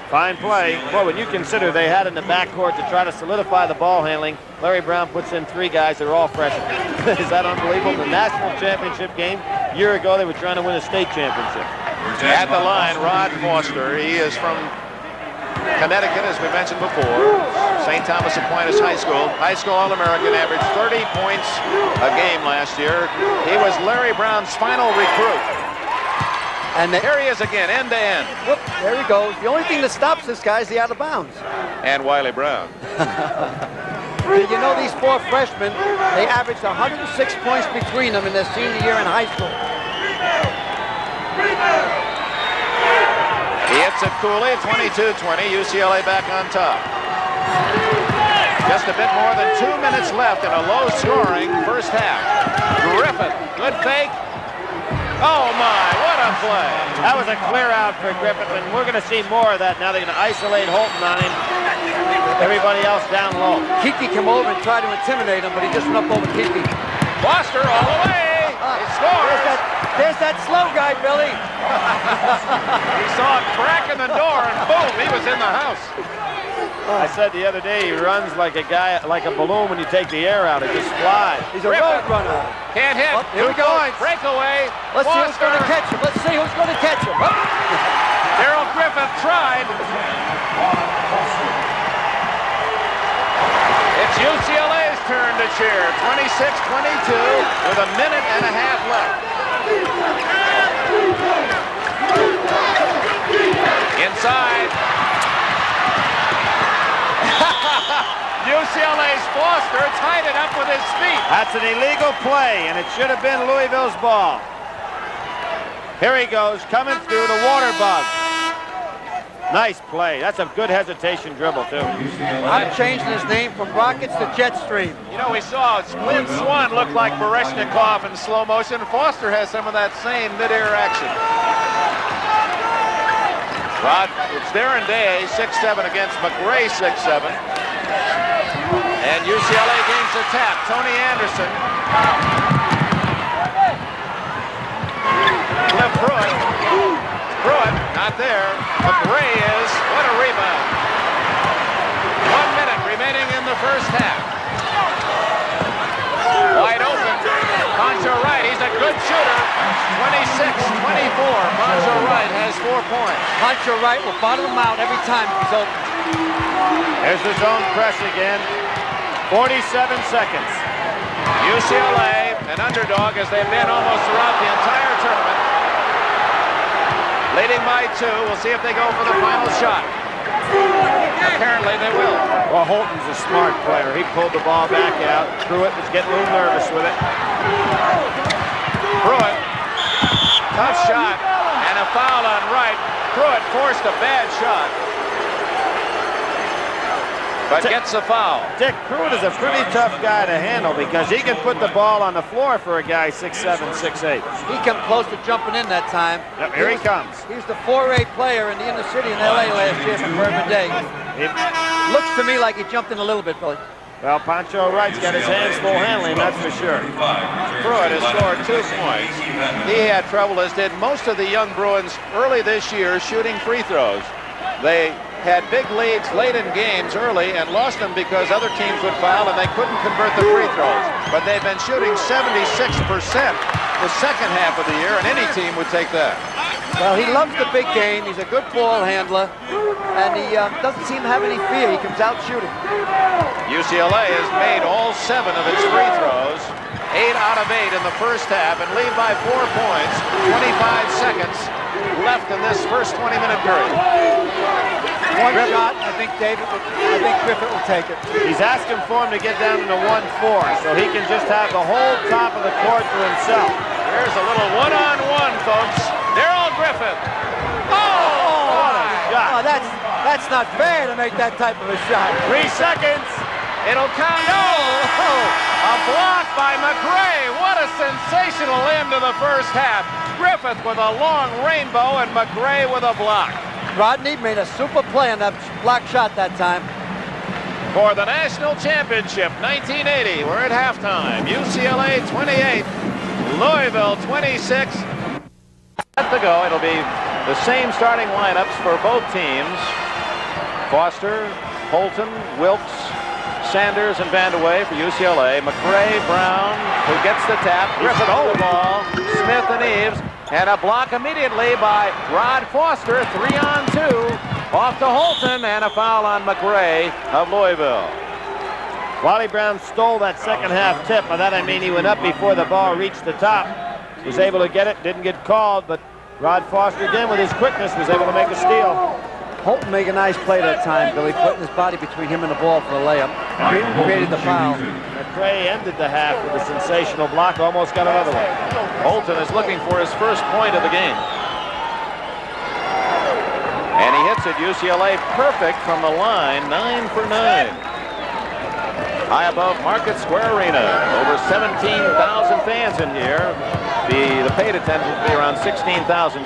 Fine play. Boy, when you consider they had in the backcourt to try to solidify the ball handling, Larry Brown puts in 3 guys that are all freshmen. Is that unbelievable? The national championship game, a year ago, they were trying to win a state championship. At the line, Rod Foster. He is from Connecticut, as we mentioned before. St. Thomas Aquinas High School All-American, averaged 30 points a game last year. He was Larry Brown's final recruit. And Here he is again, end to end. whoop, there he goes. The only thing that stops this guy is the out of bounds. And Wiley Brown. You know, these 4 freshmen, they averaged 106 points between them in their senior year in high school. He hits it coolly, 22-20, UCLA back on top. Just a bit more than 2 minutes left in a low-scoring first half. Griffin, good fake. Oh my, what a play. That was a clear out for Griffith, and we're going to see more of that now. They're going to isolate Holton on him. Everybody else down low. Kiki came over and tried to intimidate him, but he just went up over Kiki. Foster all the way. He scores. There's that slow guy, Billy. He saw a crack in the door, and boom, he was in the house. I said the other day he runs like a guy, like a balloon when you take the air out. It just flies. He's a road runner. Can't hit. Oh, here we go. Breakaway. Let's see who's Foster. going to catch him. Let's see who's going to catch him. Oh. Darrell Griffith tried. It's UCLA's turn to cheer. 26-22 with a minute and a half left. Inside. UCLA's Foster tied it up with his feet. That's an illegal play, and it should have been Louisville's ball. Here he goes, coming through the water bug. Nice play. That's a good hesitation dribble, too. I'm changing his name from Rockets to Jetstream. You know, we saw Lynn Swan look like Bareshnikov in slow motion. Foster has some of that same midair action. Rod, it's Darren Day, 6'7" against McRae, 6'7". And UCLA gains the tap. Tony Anderson. Cliff Pruitt. Pruitt, not there. McRae is. What a rebound. 1 minute remaining in the first half. Wide open. Pancho Wright, he's a good shooter. 26-24. Pancho Wright has 4 points. Pancho Wright will bottom him out every time he's open. There's the zone press again. 47 seconds. UCLA, an underdog as they've been almost throughout the entire tournament. Leading by 2. We'll see if they go for the final shot. Apparently they will. Well, Holton's a smart player. He pulled the ball back out. Pruitt was getting a little nervous with it. Pruitt, tough shot, and a foul on Wright. Pruitt forced a bad shot, but gets the foul. Dick, Pruitt is a pretty tough guy to handle because he can put the ball on the floor for a guy 6'7", 6'8". He came close to jumping in that time. Yep, here he comes. He's the 4A player in the inner city in LA last year for Urban Day. Looks to me like he jumped in a little bit, Billy. Well, Pancho Wright's got his hands full handling, that's for sure. Pruitt has scored 2 points. He had trouble, as did most of the young Bruins early this year, shooting free throws. They had big leads late in games early and lost them because other teams would foul and they couldn't convert the free throws. But they've been shooting 76% the second half of the year, and any team would take that. Well, he loves the big game. He's a good ball handler, and he doesn't seem to have any fear. He comes out shooting. UCLA has made all 7 of its free throws, 8 out of 8 in the first half, and lead by 4 points, 25 seconds left in this first 20-minute period. One shot, I think Griffith will take it. He's asking for him to get down to the 1-4 so he can just have the whole top of the court to himself. Here's a little one-on-one, folks. Darryl Griffith. Oh, what a shot. Oh, that's not fair to make that type of a shot. 3 seconds. It'll count. Oh, a block by McRae. What a sensational end to the first half. Griffith with a long rainbow and McRae with a block. Rodney made a super play on that block shot that time. For the national championship, 1980, we're at halftime. UCLA 28, Louisville 26. To go, it'll be the same starting lineups for both teams. Foster, Holton, Wilkes, Sanders, and Vandeweghe for UCLA. McRae, Brown, who gets the tap. Griffith on the ball. Smith and Eves. And a block immediately by Rod Foster. 3-on-2. Off to Holton, and a foul on McRae of Louisville. Wally Brown stole that second half tip. By that I mean he went up before the ball reached the top. Was able to get it, didn't get called, but Rod Foster again with his quickness was able to make a steal. Holton made a nice play that time, Billy, putting his body between him and the ball for a layup. Created the foul. McRae ended the half with a sensational block, almost got another one. Holton is looking for his first point of the game. And he hits it. UCLA perfect from the line, 9 for 9. High above Market Square Arena. Over 17,000 fans in here. The paid attendance will be around 16,600.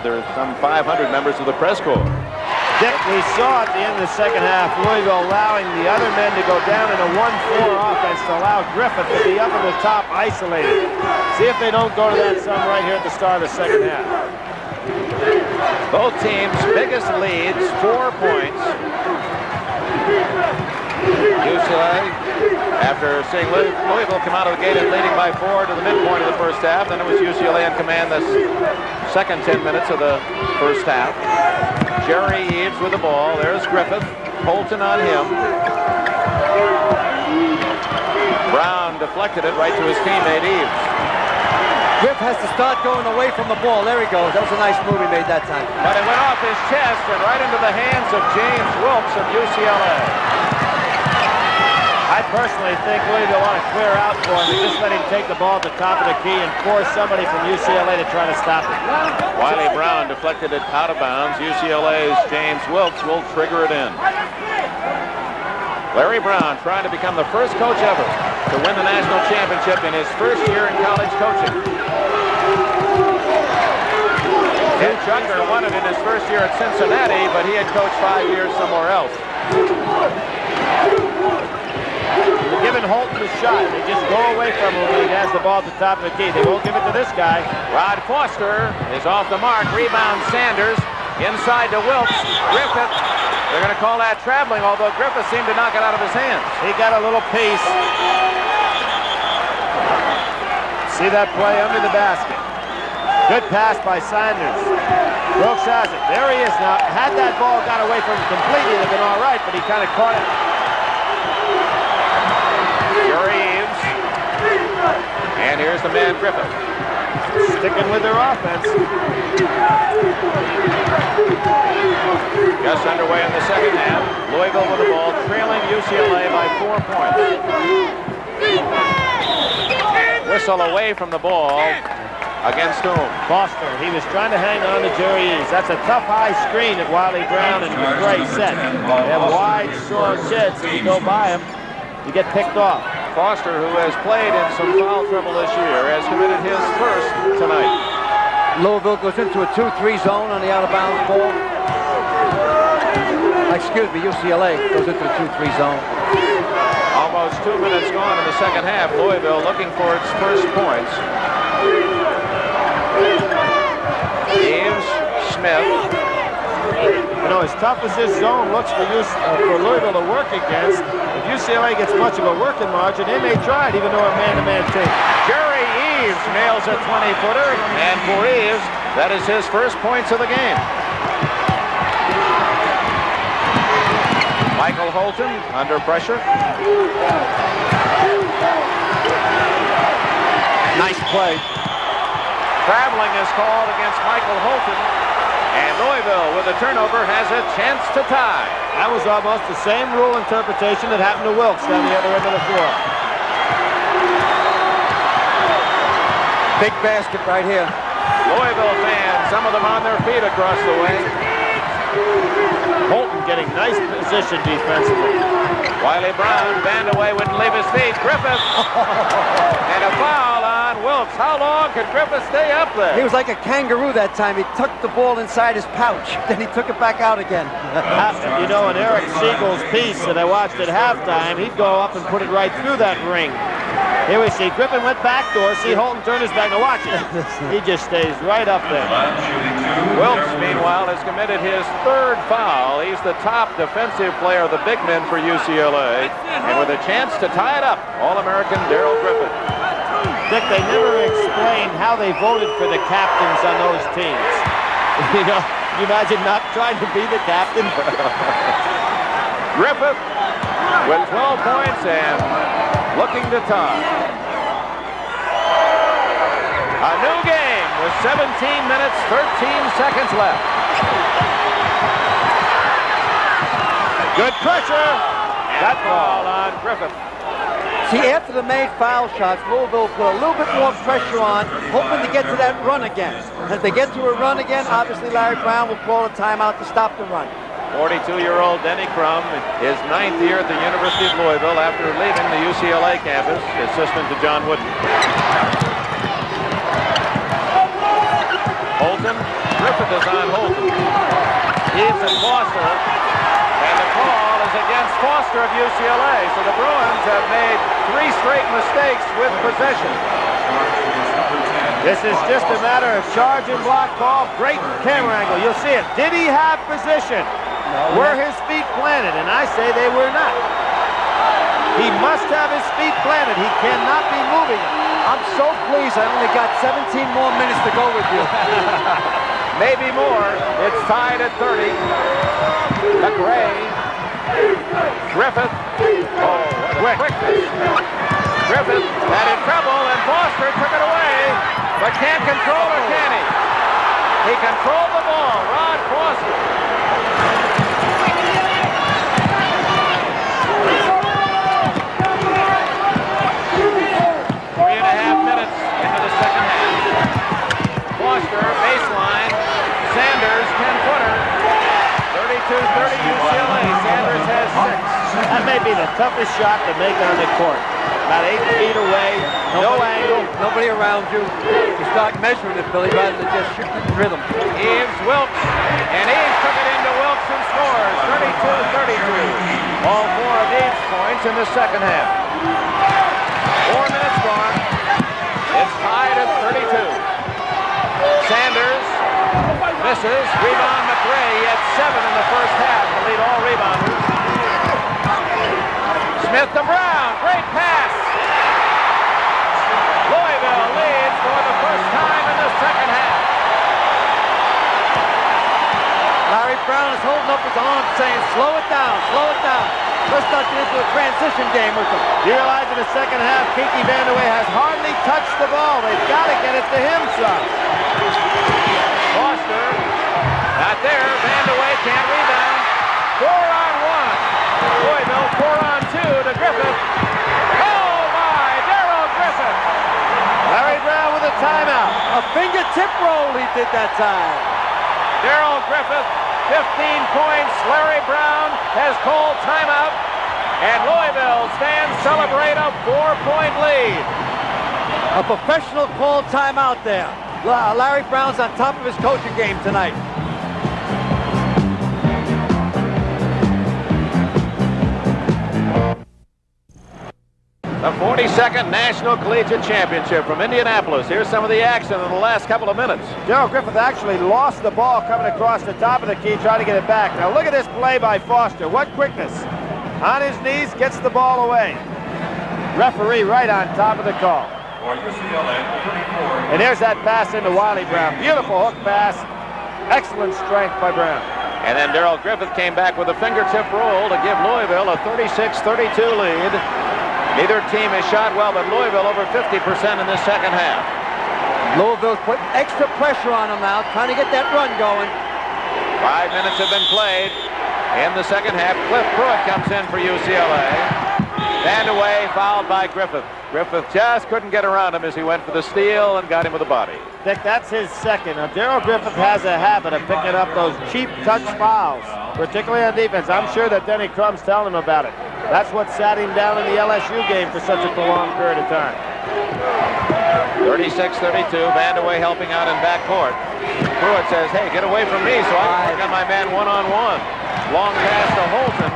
There are some 500 members of the press corps. Dick, we saw at the end of the second half, Louisville allowing the other men to go down in a 1-4 offense to allow Griffith to be up in the top isolated. See if they don't go to that some right here at the start of the second half. Both teams' biggest leads, 4 points. UCLA, after seeing Louisville come out of the gate and leading by 4 to the midpoint of the first half, then it was UCLA in command the second 10 minutes of the first half. Jerry Eves with the ball. There's Griffith. Holton on him. Brown deflected it right to his teammate Eves. Griff has to start going away from the ball. There he goes. That was a nice move he made that time. But it went off his chest and right into the hands of James Wilkes of UCLA. I personally think Louisville want to clear out for him and just let him take the ball at the top of the key and force somebody from UCLA to try to stop it. Wiley Brown deflected it out of bounds. UCLA's James Wilkes will trigger it in. Larry Brown trying to become the first coach ever to win the national championship in his first year in college coaching. Ed Chucker won it in his first year at Cincinnati, but he had coached 5 years somewhere else. They're giving Holton a shot. They just go away from him when he has the ball at the top of the key. They won't give it to this guy. Rod Foster is off the mark. Rebound Sanders. Inside to Wilkes. Griffith. They're going to call that traveling, although Griffith seemed to knock it out of his hands. He got a little piece. See that play under the basket. Good pass by Sanders. Wilkes has it. There he is now. Had that ball got away from him completely, they've been all right, but he kind of caught it. Eves. And here's the man Griffith. Sticking with their offense. Just underway in the second half. Louisville with the ball, trailing UCLA by 4 points. Whistle away from the ball. Against whom? Foster. He was trying to hang on to Jerry Eves. That's a tough high screen that Wiley Brown and McRae set. They have wide, strong kids. If you go by them, you get picked off. Foster, who has played in some foul trouble this year, has committed his first tonight. Louisville goes into a 2-3 zone on the out-of-bounds ball. Excuse me, UCLA goes into a 2-3 zone. Almost 2 minutes gone in the second half. Louisville looking for its first points. Eaves, Smith. You know, as tough as this zone looks for Louisville to work against, if UCLA gets much of a working margin, they may try it, even though a man-to-man team. Jerry Eaves nails a 20-footer, and for Eaves, that is his first points of the game. Michael Holton under pressure. Nice play. Traveling is called against Michael Holton. And Louisville, with a turnover, has a chance to tie. That was almost the same rule interpretation that happened to Wilkes down the other end of the floor. Big basket right here. Louisville fans, some of them on their feet across the way. Holton getting nice position defensively. Wiley Brown, Vandaway wouldn't leave his feet. Griffith. And a foul on Wilkes. How long could Griffith stay up there? He was like a kangaroo that time. He tucked the ball inside his pouch. Then he took it back out again. You know, in Eric Siegel's piece that I watched at halftime, he'd go up and put it right through that ring. Here we see Griffin went backdoor. See Holton turn his back. Now watch it. He just stays right up there. Wilkes, meanwhile, has committed his third foul. He's the top defensive player of the big men for UCLA. And with a chance to tie it up, All-American Darrell Griffith. Dick, they never explained how they voted for the captains on those teams. You know, you imagine not trying to be the captain? Griffith with 12 points and looking to tie. A new game with 17 minutes, 13 seconds left. Good pressure. That ball on Griffith. See, after the made foul shots, Louisville put a little bit more pressure on, hoping to get to that run again. As they get to a run again, obviously Larry Brown will call a timeout to stop the run. 42-year-old Denny Crum, his 9th year at the University of Louisville after leaving the UCLA campus, assistant to John Wooden. Holton, Griffith is on Holton. Eaves and Foster, and the call is against Foster of UCLA, so the Bruins have made 3 straight mistakes with possession. This is just a matter of charge and block call. Great camera angle. You'll see it. Did he have position? Were his feet planted? And I say they were not. He must have his feet planted. He cannot be moving them. I'm so pleased I only got 17 more minutes to go with you. Maybe more. It's tied at 30. McRae. Griffith. Oh, what a quickness. Griffith had in trouble, and Foster took it away, but can't control it, can he? He controlled the ball. Rod Foster. Foster, baseline, Sanders, 10-footer, 32-30 UCLA, Sanders has 6. That may be the toughest shot to make on the court. About 8 feet away, no angle. Nobody around you. You start measuring it, Billy, rather than just shooting it in rhythm. Eaves, Wilkes, and Eaves took it into Wilkes and scores, 32-32. All 4 of Eaves' points in the second half. 4 minutes gone. It's tied at 32. Sanders misses. Rebound McRae. He had 7 in the first half to lead all rebounders. Smith to Brown. Great pass. Louisville leads for the first time in the second half. Larry Brown is holding up his arm saying, slow it down, slow it down. Let's not get into a transition game with them. You realize in the second half, Kiki Vandaway has hardly touched the ball. They've got to get it to him, son. Foster, not there. Vandaway can't rebound. 4-on-1. Louisville 4-on-2 to Griffith. Oh my, Darrell Griffith. Larry Brown with a timeout. A fingertip roll he did that time. Darrell Griffith, 15 points. Larry Brown has called timeout. And Louisville stands celebrate a 4-point lead. A professional called timeout there. Larry Brown's on top of his coaching game tonight. The 42nd National Collegiate Championship from Indianapolis. Here's some of the action in the last couple of minutes. Daryl Griffith actually lost the ball coming across the top of the key, trying to get it back. Now look at this play by Foster. What quickness. On his knees, gets the ball away. Referee right on top of the call. And there's that pass into Wiley Brown. Beautiful hook pass. Excellent strength by Brown. And then Daryl Griffith came back with a fingertip roll to give Louisville a 36-32 lead. Neither team has shot well, but Louisville over 50% in this second half. Louisville's put extra pressure on them now, trying to get that run going. 5 minutes have been played in the second half. Cliff Pruitt comes in for UCLA. And away, fouled by Griffith. Griffith just couldn't get around him as he went for the steal and got him with the body. Dick, that's his second. Now, Daryl Griffith has a habit of picking up those cheap touch fouls, particularly on defense. I'm sure that Denny Crum's telling him about it. That's what sat him down in the LSU game for such a prolonged period of time. 36-32, Vandeweghe helping out in backcourt. Pruitt says, hey, get away from me so I can work on my man one-on-one. Long pass to Holton.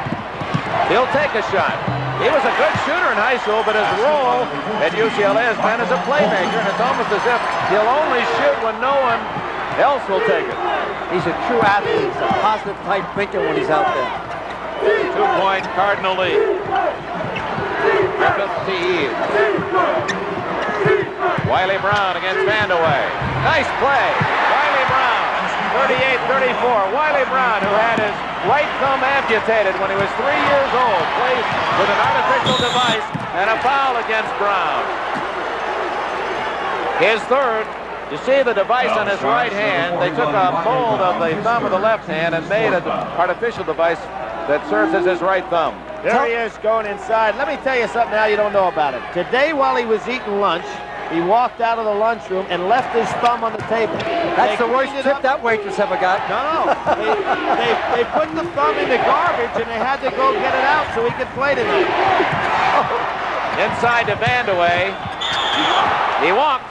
He'll take a shot. He was a good shooter in high school, but his role at UCLA has been as a playmaker, and it's almost as if he'll only shoot when no one else will take it. He's a true athlete. He's a positive type thinker when he's out there. 2-point Cardinal lead. Griffith to Eves. Wiley Brown against Vandeweghe. Nice play. Wiley Brown, 38-34. Wiley Brown, who had his right thumb amputated when he was 3 years old, plays with an artificial device and a foul against Brown. His third. You see the device on his right hand. They took a mold of the thumb of the left hand and made an artificial device that serves as his right thumb. There he is going inside. Let me tell you something now you don't know about it. Today, while he was eating lunch, he walked out of the lunchroom and left his thumb on the table. That's the worst tip that waitress ever got. No. They put the thumb in the garbage and they had to go get it out so he could play tonight. Inside to Vandeweghe. He walked.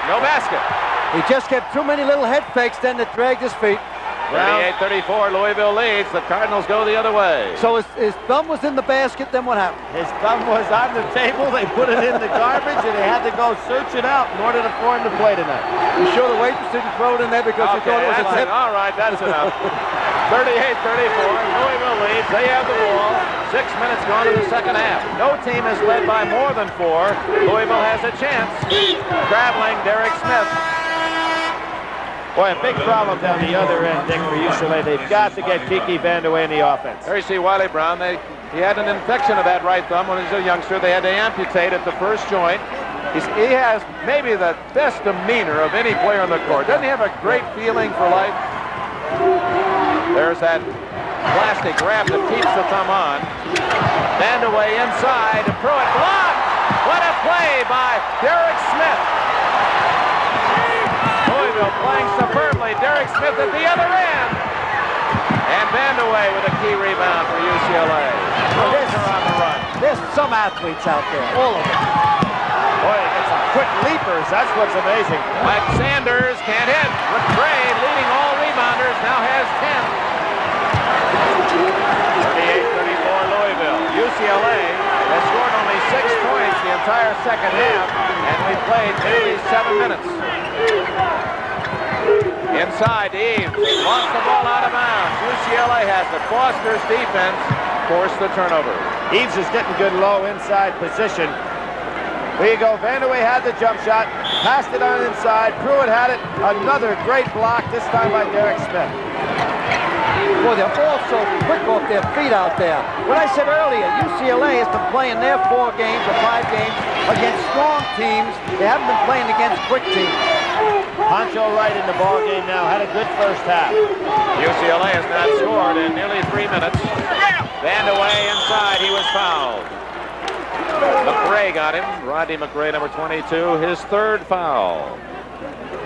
No basket. He just kept too many little head fakes then that dragged his feet. 38-34, Louisville leads. The Cardinals go the other way. So his thumb was in the basket, then what happened? His thumb was on the table. They put it in the garbage, and they had to go search it out in order for him to play tonight. You sure the waitress didn't throw it in there because she thought it was a tip? All right, that's enough. 38-34, Louisville leads. They have the ball. 6 minutes gone in the second half. No team is led by more than 4. Louisville has a chance. Traveling, Derek Smith. Boy, a big problem down the other end, Dick, for UCLA. They've got to get Kiki Vandeweghe in the offense. There you see Wiley Brown. He had an infection of that right thumb when he was a youngster. They had to amputate at the first joint. He has maybe the best demeanor of any player on the court. Doesn't he have a great feeling for life? There's that plastic wrap that keeps the thumb on. Vandeweghe inside. Pruitt blocked. What a play by Derek Smith. Louisville playing superbly. Derek Smith at the other end. And Vandeweghe with a key rebound for UCLA. Bruins are on the run. There's some athletes out there, all of them. Boy, they get some quick leapers. That's what's amazing. Mike Sanders can't hit. McRae, leading all rebounders, now has 10. 38-34 Louisville. UCLA has scored only 6 points the entire second half, and we played nearly 7 minutes. Inside, Eves lost the ball out of bounds. UCLA has it. Foster's defense forced the turnover. Eves is getting good low inside position. There you go. Vandeweghe had the jump shot, passed it on inside. Pruitt had it. Another great block, this time by Derek Smith. Boy, they're all so quick off their feet out there. What I said earlier, UCLA has been playing their 4 games or 5 games against strong teams. They haven't been playing against quick teams. Poncho Wright in the ball game now. Had a good first half. UCLA has not scored in nearly 3 minutes. Vandeweghe inside. He was fouled. McRae got him. Rodney McRae, number 22, his 3rd foul.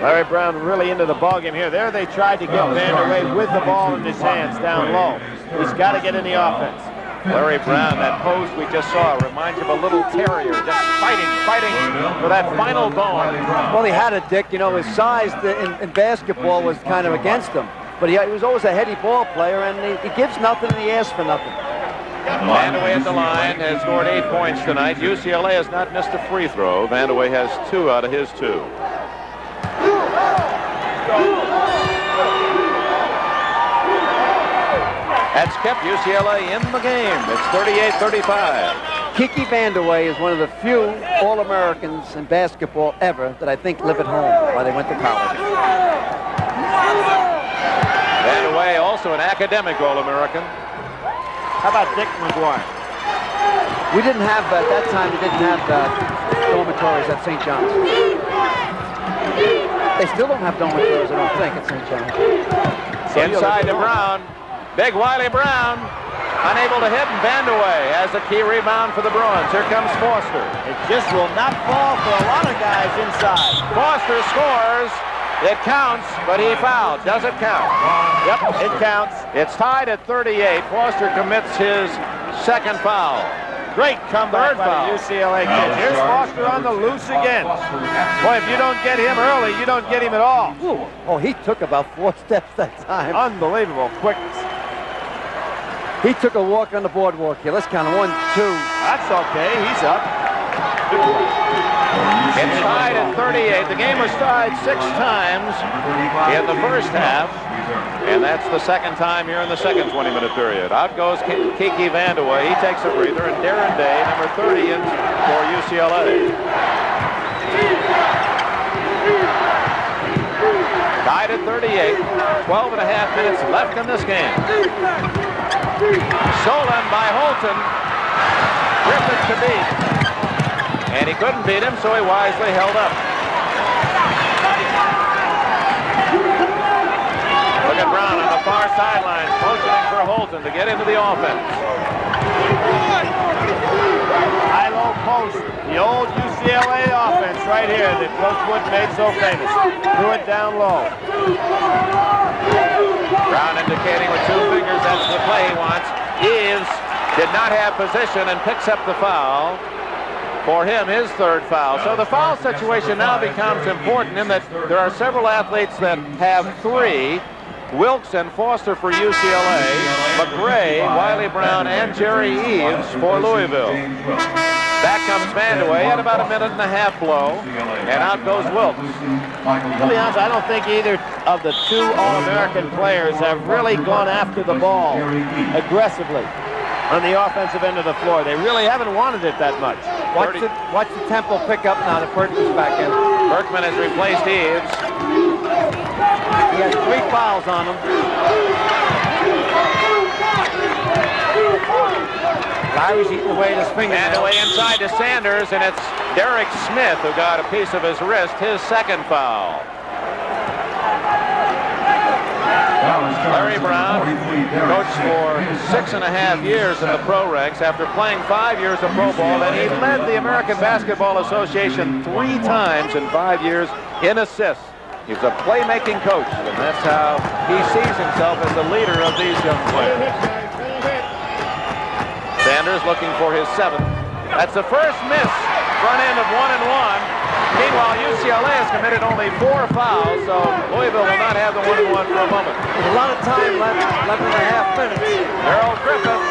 Larry Brown really into the ballgame here. There they tried to get Vandeweghe with the ball in his hands down low. He's got to get in the offense. Larry Brown, that pose we just saw, reminds you of a little terrier, just fighting for that final bone. Well, he had a Dick. You know, his size in basketball was kind of against him. But he was always a heady ball player, and he gives nothing and he asks for nothing. Vandaway at the line has scored 8 points tonight. UCLA has not missed a free throw. Vandaway has 2 out of his 2. That's kept UCLA in the game. It's 38-35. Kiki Vandaway is one of the few All-Americans in basketball ever that I think live at home while they went to college. Vandaway also an academic All-American. How about Dick McGuire? We didn't have, at that time, we didn't have dormitories at St. John's. They still don't have dormitories, I don't think, at St. John's. Inside to Brown. Big Wiley Brown. Unable to hit, and Vandaway has a key rebound for the Bruins. Here comes Foster. It just will not fall for a lot of guys inside. Foster scores. It counts, but he fouled. Does it count? Yep, it counts. It's tied at 38. Foster commits his second foul. Great comeback by the UCLA kids. Here's Foster on the loose again. Boy, if you don't get him early, you don't get him at all. Ooh. Oh, he took about 4 steps that time. Unbelievable quickness. He took a walk on the boardwalk here. Let's count 1, 2. That's okay. He's up. It's tied at 38. The game was tied 6 times in the first half, and that's the second time here in the second 20-minute period. Out goes Kiki Vandaway. He takes a breather, and Darren Day, number 30, in for UCLA. Tied at 38. 12 and a half minutes left in this game. Stolen by Holton. Griffith to beat. And he couldn't beat him, so he wisely held up. Look at Brown on the far sideline, motioning for Holton to get into the offense. High-low post, the old UCLA offense right here that Coach Wood made so famous. Threw it down low. Brown indicating with 2 fingers that's the play he wants. Eves did not have position and picks up the foul. For him, his 3rd foul. So the foul situation now becomes important in that there are several athletes that have 3. Wilkes and Foster for UCLA, McRae, Wiley Brown, and Jerry Eves for Louisville. Back comes Vandaway at about a minute and a half blow, and out goes Wilkes. To be honest, I don't think either of the 2 All-American players have really gone after the ball aggressively on the offensive end of the floor. They really haven't wanted it that much. Watch the tempo pick up now that Berkman's back in. Berkman has replaced Eves. He has 3 fouls on him. Larry's eating away at his finger. Vandaway inside to Sanders, and it's Derek Smith who got a piece of his wrist, his 2nd foul. Larry Brown coached for 6.5 years in the pro ranks after playing 5 years of pro ball, and he led the American Basketball Association 3 times in 5 years in assists. He's a playmaking coach, and that's how he sees himself as the leader of these young players. Sanders looking for his 7th. That's the first miss, front end of 1 and 1. Meanwhile, UCLA has committed only 4 fouls, so Louisville will not have the 1 and 1 for a moment. There's a lot of time left, 11 and a half minutes. Harold Griffith,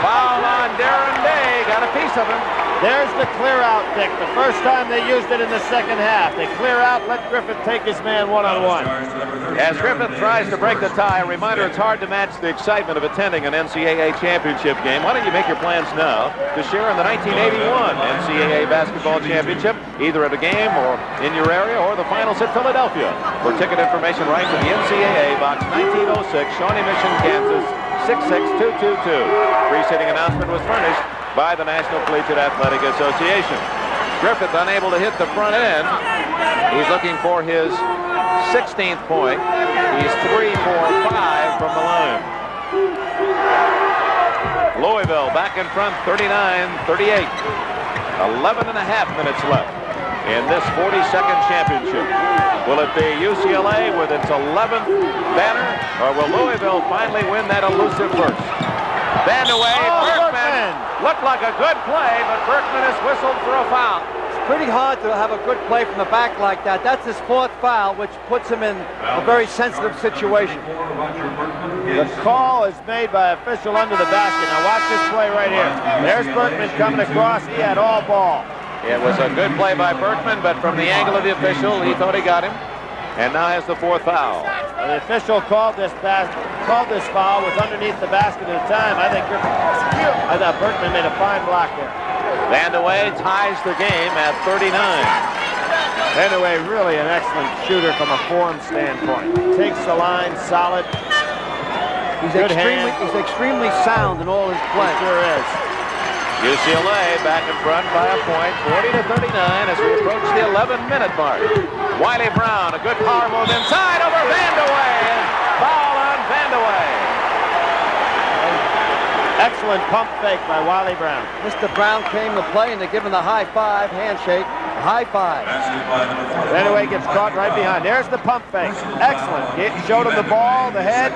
foul on Darren Day, got a piece of him. There's the clear out, Dick. The first time they used it in the second half. They clear out, let Griffith take his man one-on-one. As Griffith tries to break the tie, a reminder it's hard to match the excitement of attending an NCAA championship game. Why don't you make your plans now to share in the 1981 NCAA basketball championship, either at a game or in your area or the finals at Philadelphia. For ticket information, write to the NCAA, Box 1906, Shawnee Mission, Kansas, 66222. Preceding announcement was furnished by the National Collegiate Athletic Association. Griffith unable to hit the front end. He's looking for his 16th point. He's 3 for 5 from the line. Louisville back in front, 39-38. 11 and a half minutes left in this 42nd championship. Will it be UCLA with its 11th banner, or will Louisville finally win that elusive first? Vandaway, Berkman. Looked like a good play, but Berkman is whistled for a foul. pretty hard to have a good play from the back like that. That's his 4th foul, which puts him in a very sensitive situation. The call is made by official under the basket. Now watch this play right here. There's Berkman coming across. He had all ball. It was a good play by Berkman, but from the angle of the official, he thought he got him. And now has the 4th foul. The official called this foul, was underneath the basket at the time. I thought Berkman made a fine block there. Vandeweghe ties the game at 39. Vandeweghe really an excellent shooter from a form standpoint. Takes the line solid. He's extremely sound in all his play. He sure is. UCLA back in front by a point, 40-39 as we approach the 11-minute mark. Wiley Brown, a good power move inside over Vandeweghe. Foul on Vandeweghe. Excellent pump fake by Wiley Brown. Mr. Brown came to play, and they're giving the high five, handshake, high five. Vandeweghe gets caught right behind. There's the pump fake. Excellent. Showed him the ball, the head,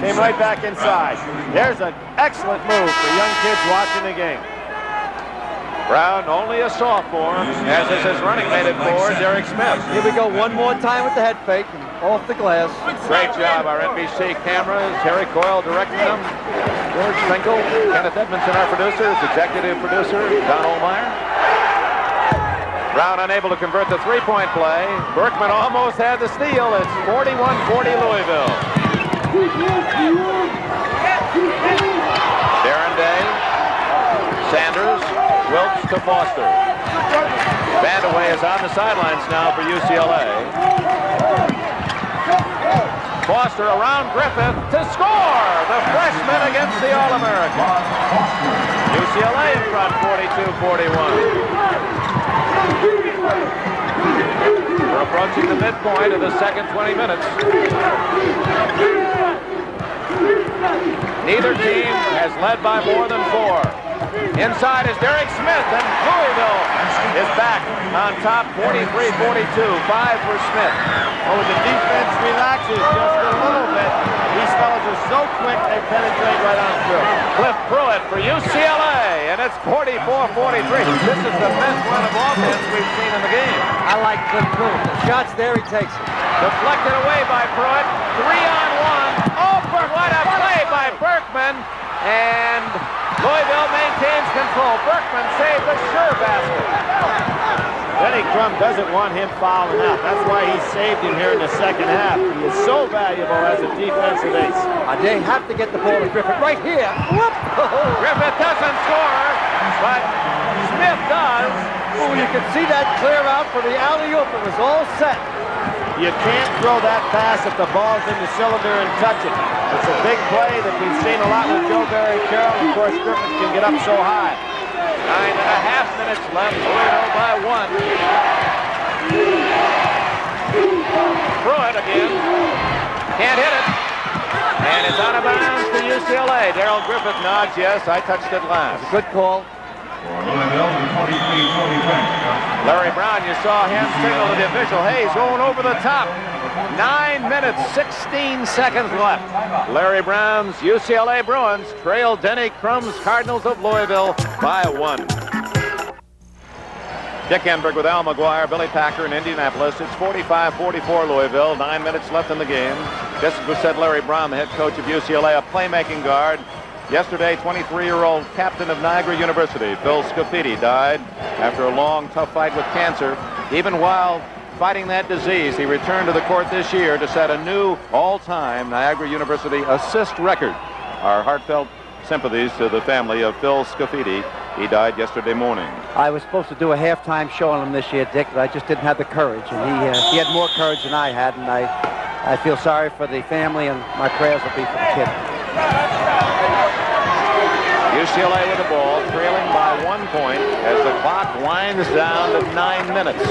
came right back inside. There's an excellent move for young kids watching the game. Brown, only a sophomore, as is his running mate at 4, Derek Smith. Here we go one more time with the head fake and off the glass. Great job, our NBC cameras. Terry Coyle directing them. George Finkel, Kenneth Edmondson, our producer, executive producer, Don Ohlmeyer. Brown unable to convert the three-point play. Berkman almost had the steal. It's 41-40 Louisville. Darren Day, Sanders, Wilkes to Foster. Vandeweghe is on the sidelines now for UCLA. Foster around Griffith to score! The freshman against the All-American. UCLA in front, 42-41. We're approaching the midpoint of the second 20 minutes. Neither team has led by more than 4. Inside is Derek Smith, and Louisville is back on top, 43-42, 5 for Smith. Oh, the defense relaxes just a little bit. These fellas are so quick, they penetrate right on through. Cliff Pruitt for UCLA, and it's 44-43. This is the best run of offense we've seen in the game. I like Cliff Pruitt. The shot's there, he takes it. Deflected away by Pruitt. 3-on-1. Oh, what a play by Berkman. And Louisville maintains control. Berkman saved a sure basket. Denny Crum doesn't want him fouling out. That's why he saved him here in the second half. He is so valuable as a defensive ace. They have to get the ball to Griffith right here. Whoop. Griffith doesn't score, but Smith does. Oh, you can see that clear out for the alley-oop. It was all set. You can't throw that pass if the ball's in the cylinder and touch it. It's a big play that we've seen a lot with Joe Barry Carroll. Of course, Griffith can get up so high. 9.5 minutes left. Louisville by 1. Pruitt again. Can't hit it. And it's out of bounds to UCLA. Darrell Griffith nods, yes, I touched it last. Good call. Larry Brown, you saw him signal to the official, hey, he's going over the top. 9 minutes, 16 seconds left. Larry Brown's UCLA Bruins trail Denny Crum's Cardinals of Louisville by 1. Dick Enberg with Al McGuire, Billy Packer in Indianapolis. It's 45-44 Louisville, 9 minutes left in the game. Just as we said, Larry Brown, the head coach of UCLA, a playmaking guard. Yesterday, 23-year-old captain of Niagara University, Phil Scafidi, died after a long, tough fight with cancer. Even while fighting that disease, he returned to the court this year to set a new all-time Niagara University assist record. Our heartfelt sympathies to the family of Phil Scafidi. He died yesterday morning. I was supposed to do a halftime show on him this year, Dick, but I just didn't have the courage. And he had more courage than I had, and I feel sorry for the family, and my prayers will be for the kid. UCLA with the ball, trailing by 1 point as the clock winds down to 9 minutes.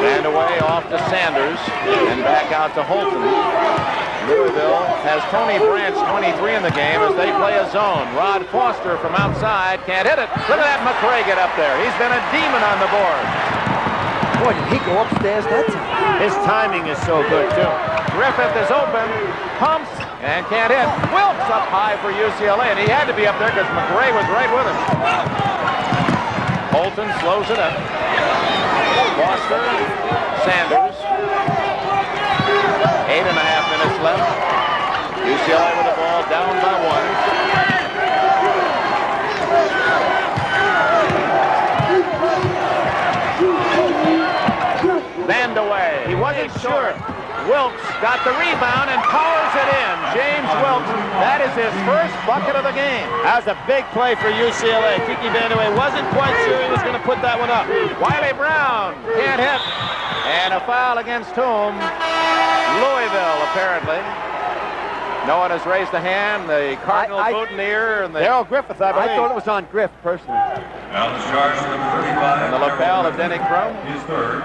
Vandeweghe off to Sanders and back out to Holton. Louisville has Tony Branch, 23, in the game as they play a zone. Rod Foster from outside can't hit it. Look at that McRae get up there. He's been a demon on the board. Boy, did he go upstairs that time. His timing is so good, too. Griffith is open, pumps, and can't hit. Wilkes up high for UCLA, and he had to be up there because McRae was right with him. Holton slows it up. Foster, Sanders. 8.5 minutes left. UCLA with the ball down by 1. Band away. He wasn't sure. Wilkes got the rebound and powers it in. James Wilkes, that is his first bucket of the game. That was a big play for UCLA. Kiki Vandeweghe wasn't quite sure he was going to put that one up. Wiley Brown can't hit. And a foul against whom? Louisville, apparently. No one has raised a hand. The Cardinal boutonniere and the Darrell Griffith, I believe. I thought it was on Griff, personally. Now the charge number 35. And the lapel of Denny Crum. His third.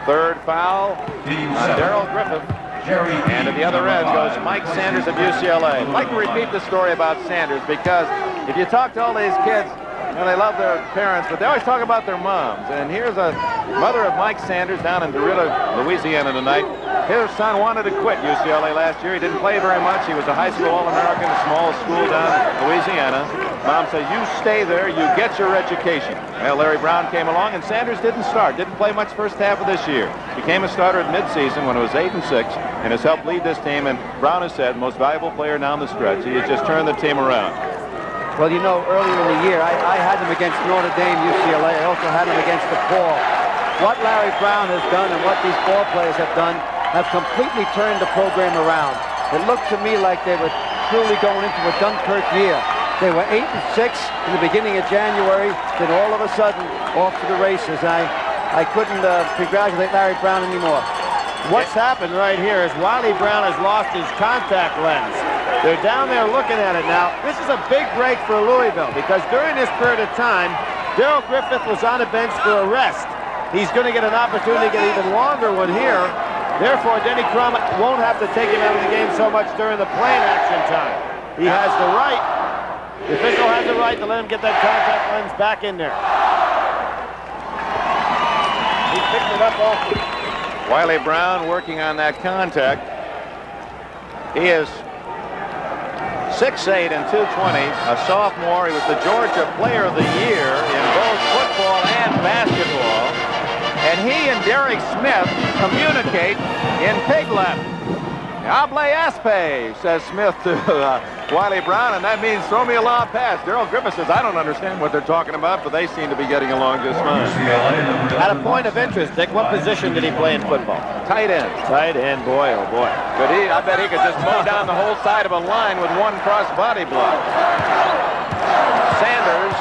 Third foul on Darrell Griffith. And at the other end goes Mike Sanders of UCLA. I'd like to repeat the story about Sanders because if you talk to all these kids, you know, they love their parents, but they always talk about their moms. And here's a mother of Mike Sanders down in Deruta, Louisiana tonight. His son wanted to quit UCLA last year. He didn't play very much. He was a high school All-American, a small school down in Louisiana. Mom said, you stay there, you get your education. Well, Larry Brown came along, and Sanders didn't start. Didn't play much first half of this year. Became a starter at midseason when it was 8-6, and has helped lead this team. And Brown has said, most valuable player down the stretch. He has just turned the team around. Well, you know, earlier in the year, I had him against Notre Dame, UCLA. I also had him against DePaul. What Larry Brown has done and what these ball players have done have completely turned the program around. It looked to me like they were truly going into a Dunkirk year. They were 8-6 in the beginning of January, then all of a sudden, off to the races. I couldn't congratulate Larry Brown anymore. What's happened right here is Wiley Brown has lost his contact lens. They're down there looking at it now. This is a big break for Louisville because during this period of time, Darrell Griffith was on a bench for a rest. He's going to get an opportunity to get an even longer one here. Therefore, Denny Crum won't have to take him out of the game so much during the play action time. He has the right, the official has the right to let him get that contact lens back in there. He picked it up off. Wiley Brown working on that contact. He is 6'8" and 220, a sophomore. He was the Georgia Player of the Year in both football and basketball. And he and Derek Smith communicate in pig Latin. Hable aspe, says Smith to Wiley Brown, and that means throw me a lob pass. Darrell Griffith says, I don't understand what they're talking about, but they seem to be getting along just fine. At a point of interest, Dick, what position did he play in football? Tight end. Tight end, boy, oh boy. But I bet he could just mow down the whole side of a line with one cross body block. Sanders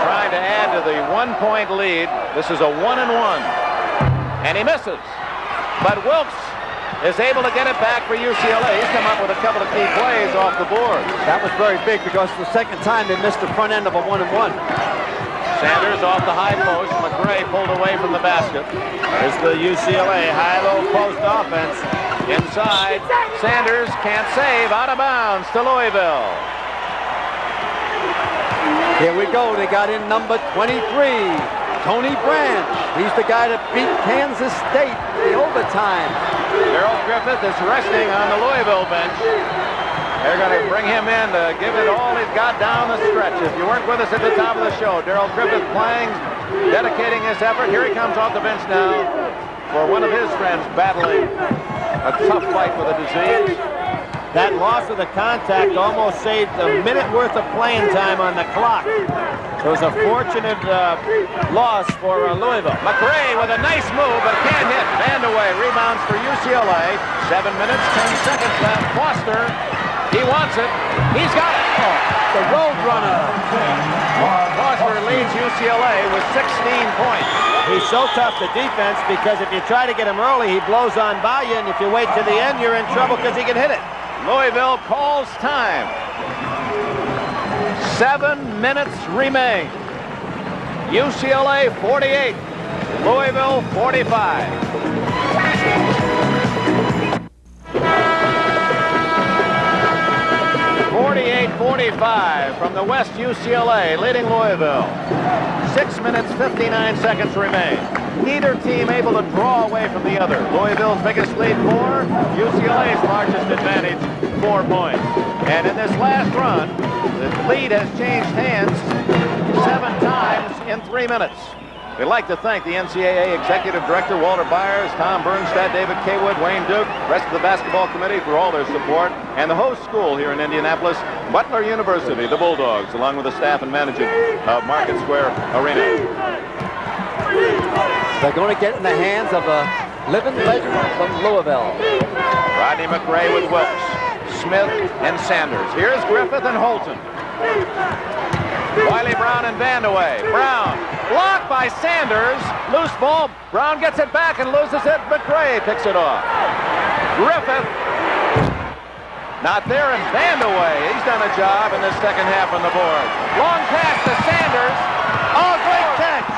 trying to add to the 1-point lead. This is a 1-and-1. And he misses. But Wilkes is able to get it back for UCLA. He's come up with a couple of key plays off the board. That was very big because the second time they missed the front end of a 1-and-1. Sanders off the high post. McRae pulled away from the basket. There's the UCLA high-low post offense. Inside, Sanders can't save. Out of bounds to Louisville. Here we go. They got in number 23, Tony Branch. He's the guy that beat Kansas State in the overtime. Darrell Griffith is resting on the Louisville bench. They're going to bring him in to give it all he's got down the stretch. If you weren't with us at the top of the show, Darrell Griffith playing, dedicating his effort. Here he comes off the bench now for one of his friends battling a tough fight with a disease. That loss of the contact almost saved a minute worth of playing time on the clock. It was a fortunate loss for Louisville. McRae with a nice move, but can't hit. Vandeweghe rebounds for UCLA. 7 minutes, 10 seconds left. Foster, he wants it. He's got it. Oh, The road runner. Foster leads UCLA with 16 points. He's so tough to defense because if you try to get him early, he blows on by you, and if you wait to the end, you're in trouble because he can hit it. Louisville calls time. 7 minutes remain. UCLA 48, Louisville 45. 48-45 from the West UCLA, leading Louisville. 6 minutes, 59 seconds remain. Neither team able to draw away from the other. Louisville's biggest lead 4, UCLA's largest advantage 4 points. And in this last run, the lead has changed hands 7 times in 3 minutes. We'd like to thank the NCAA Executive Director Walter Byers, Tom Bernstadt, David Kaywood, Wayne Duke, rest of the basketball committee for all their support, and the host school here in Indianapolis, Butler University, the Bulldogs, along with the staff and management of Market Square Arena. They're going to get in the hands of a living legend from Louisville. Rodney McRae with Wilkes, Smith, and Sanders. Here's Griffith and Holton. Wiley Brown and Vandeweghe. Brown blocked by Sanders. Loose ball. Brown gets it back and loses it. McRae picks it off. Griffith not there, and Vandeweghe. He's done a job in the second half on the board. Long pass to Sanders. Oh, great catch.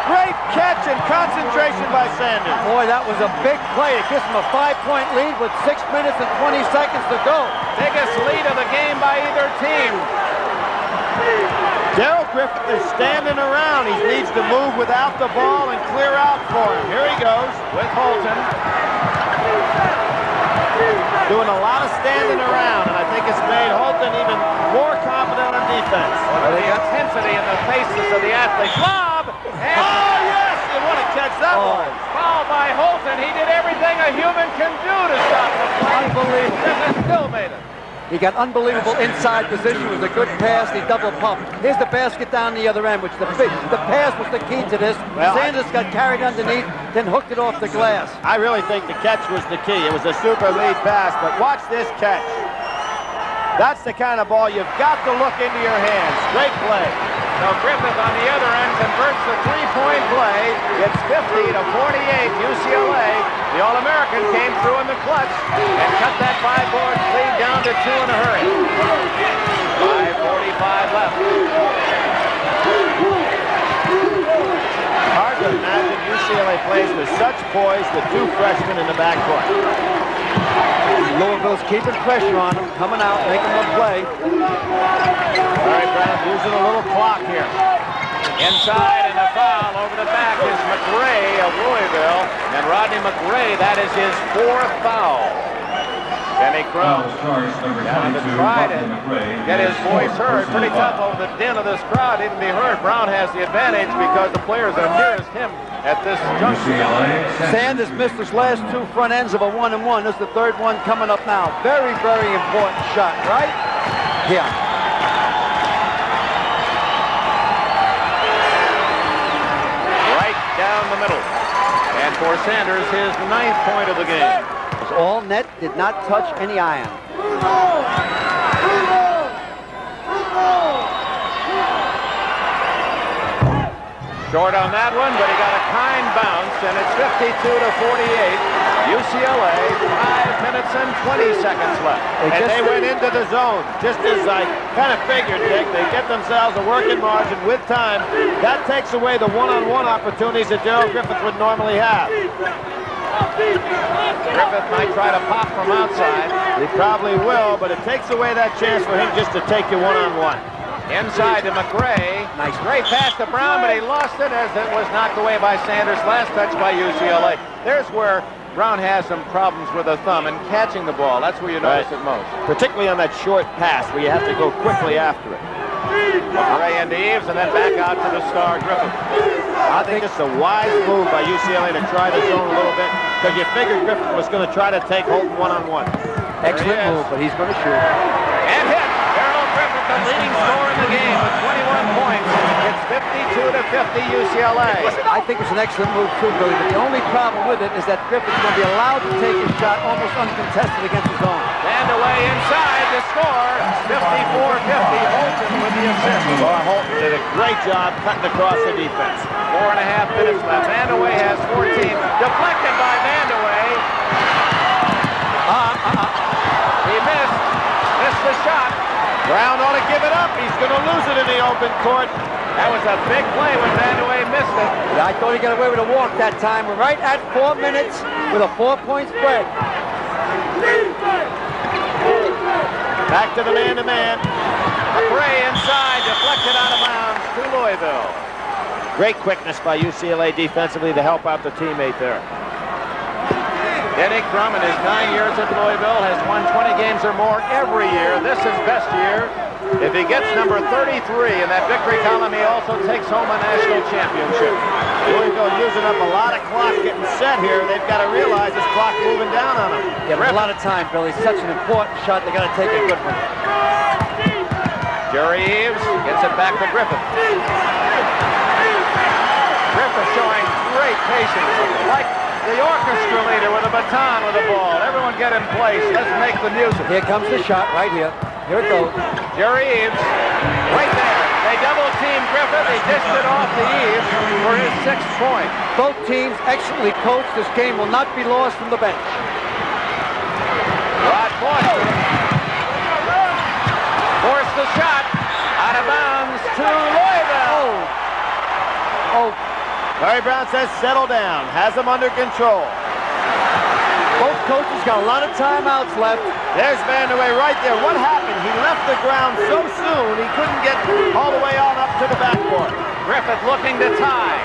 Great catch and concentration by Sanders. Boy, that was a big play. It gives them a 5-point lead with 6 minutes and 20 seconds to go. Biggest lead of the game by either team. Darrell Griffith is standing around. He needs to move without the ball and clear out for him. Here he goes With Holton. doing a lot of standing around, and I think it's made Holton even more confident on defense. The intensity in the faces of the athletes. Lob! And Oh, yes! And what a catch that was. foul by Holton. He did everything a human can do to stop the play. Unbelievable. Griffith still made it. He got unbelievable inside position. It was a good pass. He double pumped. Here's the basket down the other end, which the pass was the key to this. Well, Sanders got carried underneath, then hooked it off the glass. I really think the catch was the key. It was a super lead pass, but watch this catch. That's the kind of ball you've got to look into your hands. Great play. So Griffith on the other end converts the three-point play. It's 50 to 48 UCLA. The All-American came through in the clutch and cut that 5-board lead down to 2 in a hurry. 5:45 left. Hard to imagine UCLA plays with such poise with 2 freshmen in the backcourt. Louisville's keeping pressure on him, coming out, making them play. All right, Brown using a little clock here. Inside and a foul over the back is McRae of Louisville. And Rodney McRae, that is his 4th foul. Kenny Crum down to try to get his voice heard. Pretty tough over the din of this crowd, even be heard. Brown has the advantage because the players are nearest him at this juncture. Sanders missed his last 2 front ends of a 1-and-1. This is the 3rd one coming up now. Very, very important shot, right? Yeah. Right down the middle. And for Sanders, his 9th point of the game. All net, did not touch any iron. Short on that one, but he got a kind bounce, and it's 52 to 48. UCLA, 5 minutes and 20 seconds left. And they went into the zone, just as I kind of figured, Dick. They get themselves a working margin with time. That takes away the one-on-one opportunities that Darrell Griffith would normally have. Griffith might try to pop from outside. He probably will, but it takes away that chance for him just to take you one-on-one. Inside to McRae. Nice. Great pass to Brown, but he lost it as it was knocked away by Sanders. Last touch by UCLA. There's where Brown has some problems with a thumb and catching the ball. That's where you notice it most. Particularly on that short pass where you have to go quickly after it. McRae into Eves and then back out to the star Griffith. I think it's a wise move by UCLA to try the zone a little bit because you figured Griffith was going to try to take Holton one-on-one. Excellent move, but he's going to shoot. And hit. Darrell Griffith, the leading scorer in the game with 21 points. It's 52 to 50 UCLA. I think it's an excellent move too, Billy, but the only problem with it is that Griffith's going to be allowed to take his shot almost uncontested against his own. Vandeweghe inside to score. 54-50. Holton with the assist. Well, Holton did a great job cutting across the defense. 4.5 minutes left. Vandeweghe has 14. Deflected by Vandeweghe. He missed the shot. Brown ought to give it up. He's going to lose it in the open court. That was a big play when Vandeweghe missed it. I thought he got away with a walk that time. We're right at 4 minutes with a 4-point spread. Back to the man-to-man. McRae inside, deflected out of bounds to Louisville. Great quickness by UCLA defensively to help out the teammate there. Denny Crum in his 9 years at Louisville has won 20 games or more every year. This is best year. If he gets number 33 in that victory column, he also takes home a national championship. Louisville using up a lot of clock getting set here. They've got to realize this clock moving down on them. Yeah, but a lot of time, Billy. Such an important shot. They got to take a good one. Jerry Eves gets it back to Griffith. Griffith showing great patience, like the orchestra leader with a baton with the ball. Everyone get in place. Let's make the music. Here comes the shot right here. Here it goes. Jerry Eves, right there. They double-team Griffith. He dished it off to Eves for his 6th point. Both teams excellently coached. This game will not be lost from the bench. Rod Foster forced the shot out of bounds to Louisville. Oh, Larry Brown says settle down. Has them under control. both coaches got a lot of timeouts left. There's Vandeweghe right there. What happened? He left the ground so soon he couldn't get all the way on up to the backboard. Griffith looking to tie.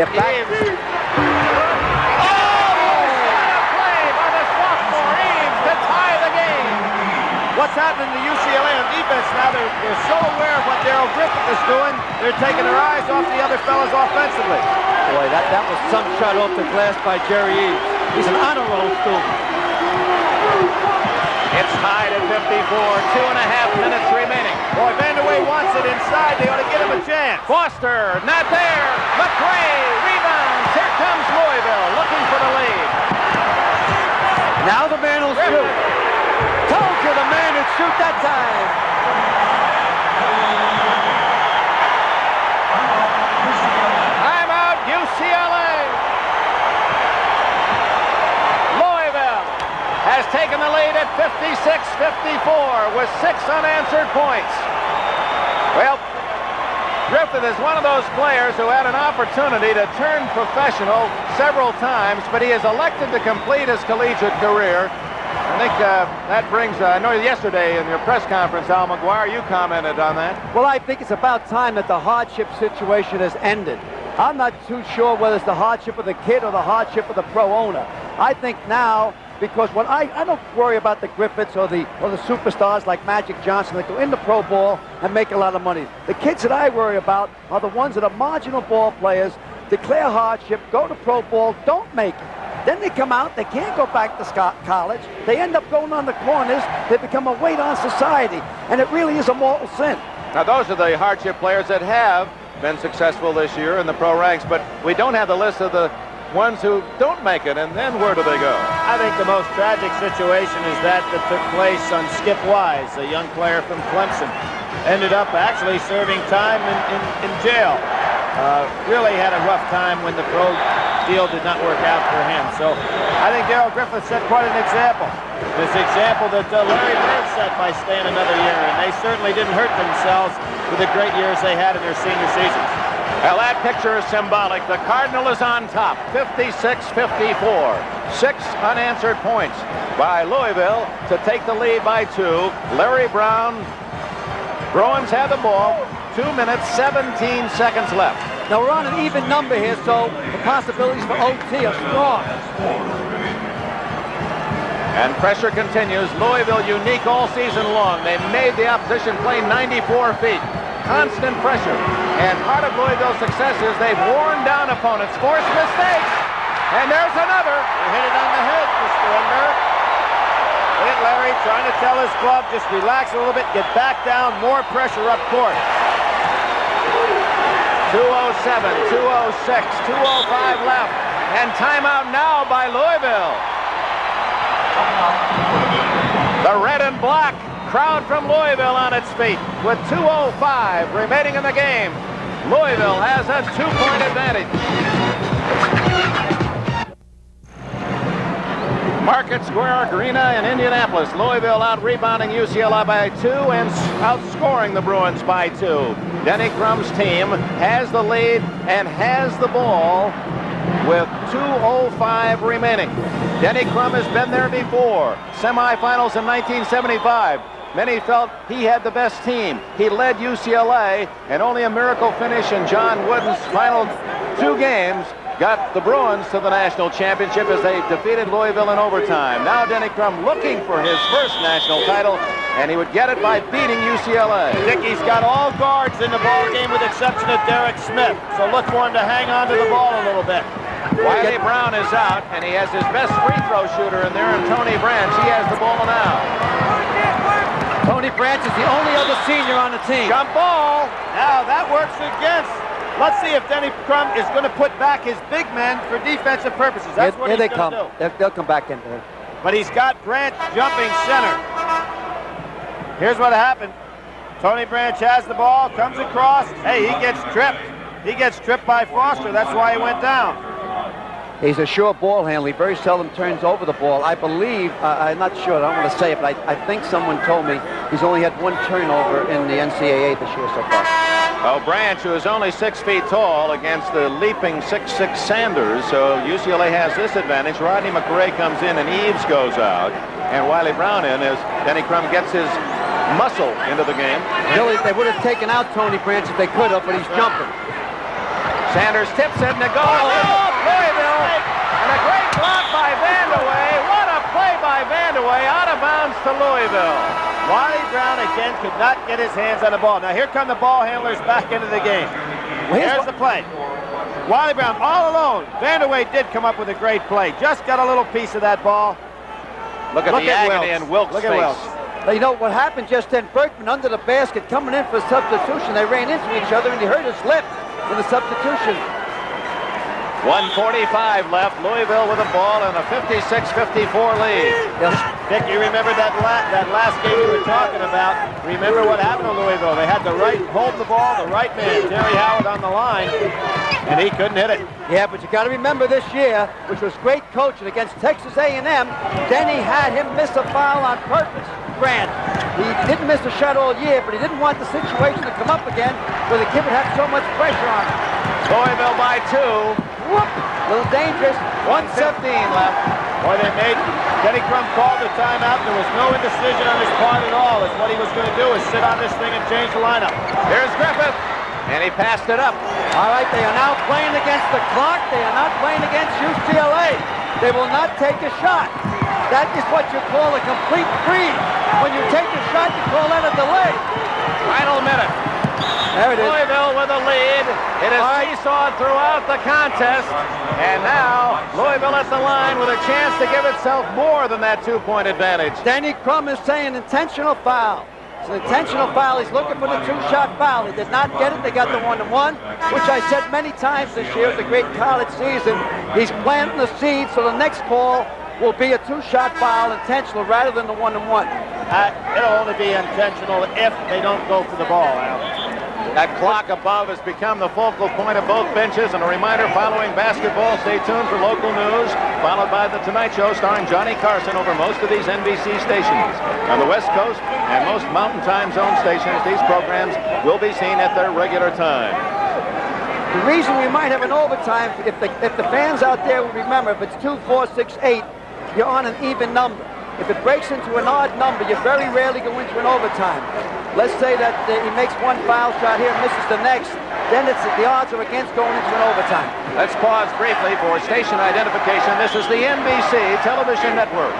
They're back. Eves. Play by the sophomore Eves to tie the game. What's happening to UCLA on defense now? They're so aware of what Darrell Griffith is doing, they're taking their eyes off the other fellas offensively. Boy, that was some shot off the glass by Jerry Eves. He's an honor roll student. It's tied at 54, 2.5 minutes remaining. Boy, Vandeweghe wants it inside. They ought to give him a chance. Foster, not there. McRae rebounds. Here comes Louisville looking for the lead. Now the man will shoot. Told you the man would shoot that time. Timeout, UCLA. Louisville has taken the lead at 56-54 with 6 unanswered points. Well, Griffith is one of those players who had an opportunity to turn professional several times, but he has elected to complete his collegiate career. I think that brings, I know yesterday in your press conference, Al McGuire, you commented on that. Well, I think it's about time that the hardship situation has ended. I'm not too sure whether it's the hardship of the kid or the hardship of the pro owner. I think now, because when I don't worry about the Griffiths or the superstars like Magic Johnson that go into pro ball and make a lot of money. The kids that I worry about are the ones that are marginal ball players, declare hardship, go to pro ball, don't make it. Then they come out, they can't go back to college. They end up going on the corners. They become a weight on society. And it really is a mortal sin. Now, those are the hardship players that have been successful this year in the pro ranks, but we don't have the list of the ones who don't make it, and then where do they go? I think the most tragic situation is that took place on Skip Wise, a young player from Clemson. Ended up actually serving time in jail. Really had a rough time when the pro deal did not work out for him. So I think Darrell Griffith set quite an example. This example that Larry Bird set by staying another year, and they certainly didn't hurt themselves with the great years they had in their senior seasons. Well, that picture is symbolic. The Cardinal is on top, 56-54. 6 unanswered points by Louisville to take the lead by 2. Larry Brown, Bruins have the ball. 2 minutes, 17 seconds left. Now we're on an even number here, so the possibilities for OT are strong. And pressure continues. Louisville unique all season long. They made the opposition play 94 feet. Constant pressure. And part of Louisville's success is they've worn down opponents, forced mistakes. And there's another. They hit it on the head, Mr. Enberg. Look at Larry trying to tell his club, just relax a little bit, get back down, more pressure up court. 2:07, 2:06, 2:05 left. And timeout now by Louisville. The red and black crowd from Louisville on its feet with 2:05 remaining in the game. Louisville has a 2-point advantage. Market Square Arena in Indianapolis. Louisville out rebounding UCLA by 2 and outscoring the Bruins by 2. Denny Crum's team has the lead and has the ball with 2:05 remaining. Denny Crum has been there before. Semifinals in 1975. Many felt he had the best team. He led UCLA, and only a miracle finish in John Wooden's final 2 games got the Bruins to the national championship as they defeated Louisville in overtime. Now Denny Crum looking for his first national title, and he would get it by beating UCLA. Dickey's got all guards in the ball game with the exception of Derek Smith, so look for him to hang on to the ball a little bit. Wiley Brown is out, and he has his best free throw shooter in there, and Tony Branch. He has the ball now. Tony Branch is the only other senior on the team. Jump ball. Now that works against. Let's see if Denny Crum is going to put back his big men for defensive purposes. That's what he's going to do. They'll come back in there. But he's got Branch jumping center. Here's what happened. Tony Branch has the ball, comes across. Hey, he gets tripped. He gets tripped by Foster. That's why he went down. He's a sure ball handler. He very seldom turns over the ball. I believe, I'm not sure, I don't want to say it, but I think someone told me he's only had one turnover in the Ncaa this year so far. Well, Branch, who is only 6 feet tall against the leaping 6'6" Sanders, so UCLA has this advantage. Rodney McRae comes in and Eves goes out, and Wiley Brown in as Denny Crum gets his muscle into the game. Billy, they would have taken out Tony Branch if they could have, but he's jumping. Sanders tips it and it goes off Louisville, and a great block by Vandeweghe. What a play by Vandeweghe, out of bounds to Louisville. Wiley Brown again could not get his hands on the ball. Now here come the ball handlers back into the game. Here's the play. Wiley Brown all alone. Vandeweghe did come up with a great play. Just got a little piece of that ball. Look at the agony in Wilkes' Look face. at Wilkes. You know what happened just then? Berkman under the basket coming in for substitution. They ran into each other and he hurt his lip in the substitution. 1:45 left. Louisville with the ball and a 56-54 lead. Yes. Dick, you remember that last game you were talking about? Remember what happened to Louisville? They had the right, hold the ball, the right man, Terry Howard on the line, and he couldn't hit it. Yeah, but you got to remember this year, which was great coaching against Texas A&M, Denny had him miss a foul on purpose. Grant, he didn't miss a shot all year, but he didn't want the situation to come up again where the kid would have so much pressure on him. Louisville by 2. Whoop, a little dangerous. 1:15 left. Boy, Denny Crum called the timeout. There was no indecision on his part at all. What he was going to do is sit on this thing and change the lineup. Here's Griffith, and he passed it up. All right, they are now playing against the clock. They are not playing against UCLA. They will not take a shot. That is what you call a complete freeze. When you take a shot, you call that a delay. Final minute. There it is. Louisville with a lead. It is seesawed throughout the contest. And now Louisville at the line with a chance to give itself more than that 2-point advantage. Denny Crum is saying intentional foul. It's an intentional foul. He's looking for the 2-shot foul. He did not get it. They got the 1-1, which I said many times this year. It's a great college season. He's planting the seed, so the next call will be a 2-shot foul, intentional, rather than the 1-1. It'll only be intentional if they don't go for the ball, Al. That clock above has become the focal point of both benches. And a reminder, following basketball, stay tuned for local news, followed by The Tonight Show starring Johnny Carson over most of these NBC stations. On the West Coast and most Mountain Time Zone stations, these programs will be seen at their regular time. The reason we might have an overtime, if the fans out there will remember, if it's 2, 4, 6, 8, you're on an even number. If it breaks into an odd number, you very rarely go into an overtime. Let's say that he makes one foul shot here and misses the next, then the odds are against going into an overtime. Let's pause briefly for station identification. This is the NBC Television Network.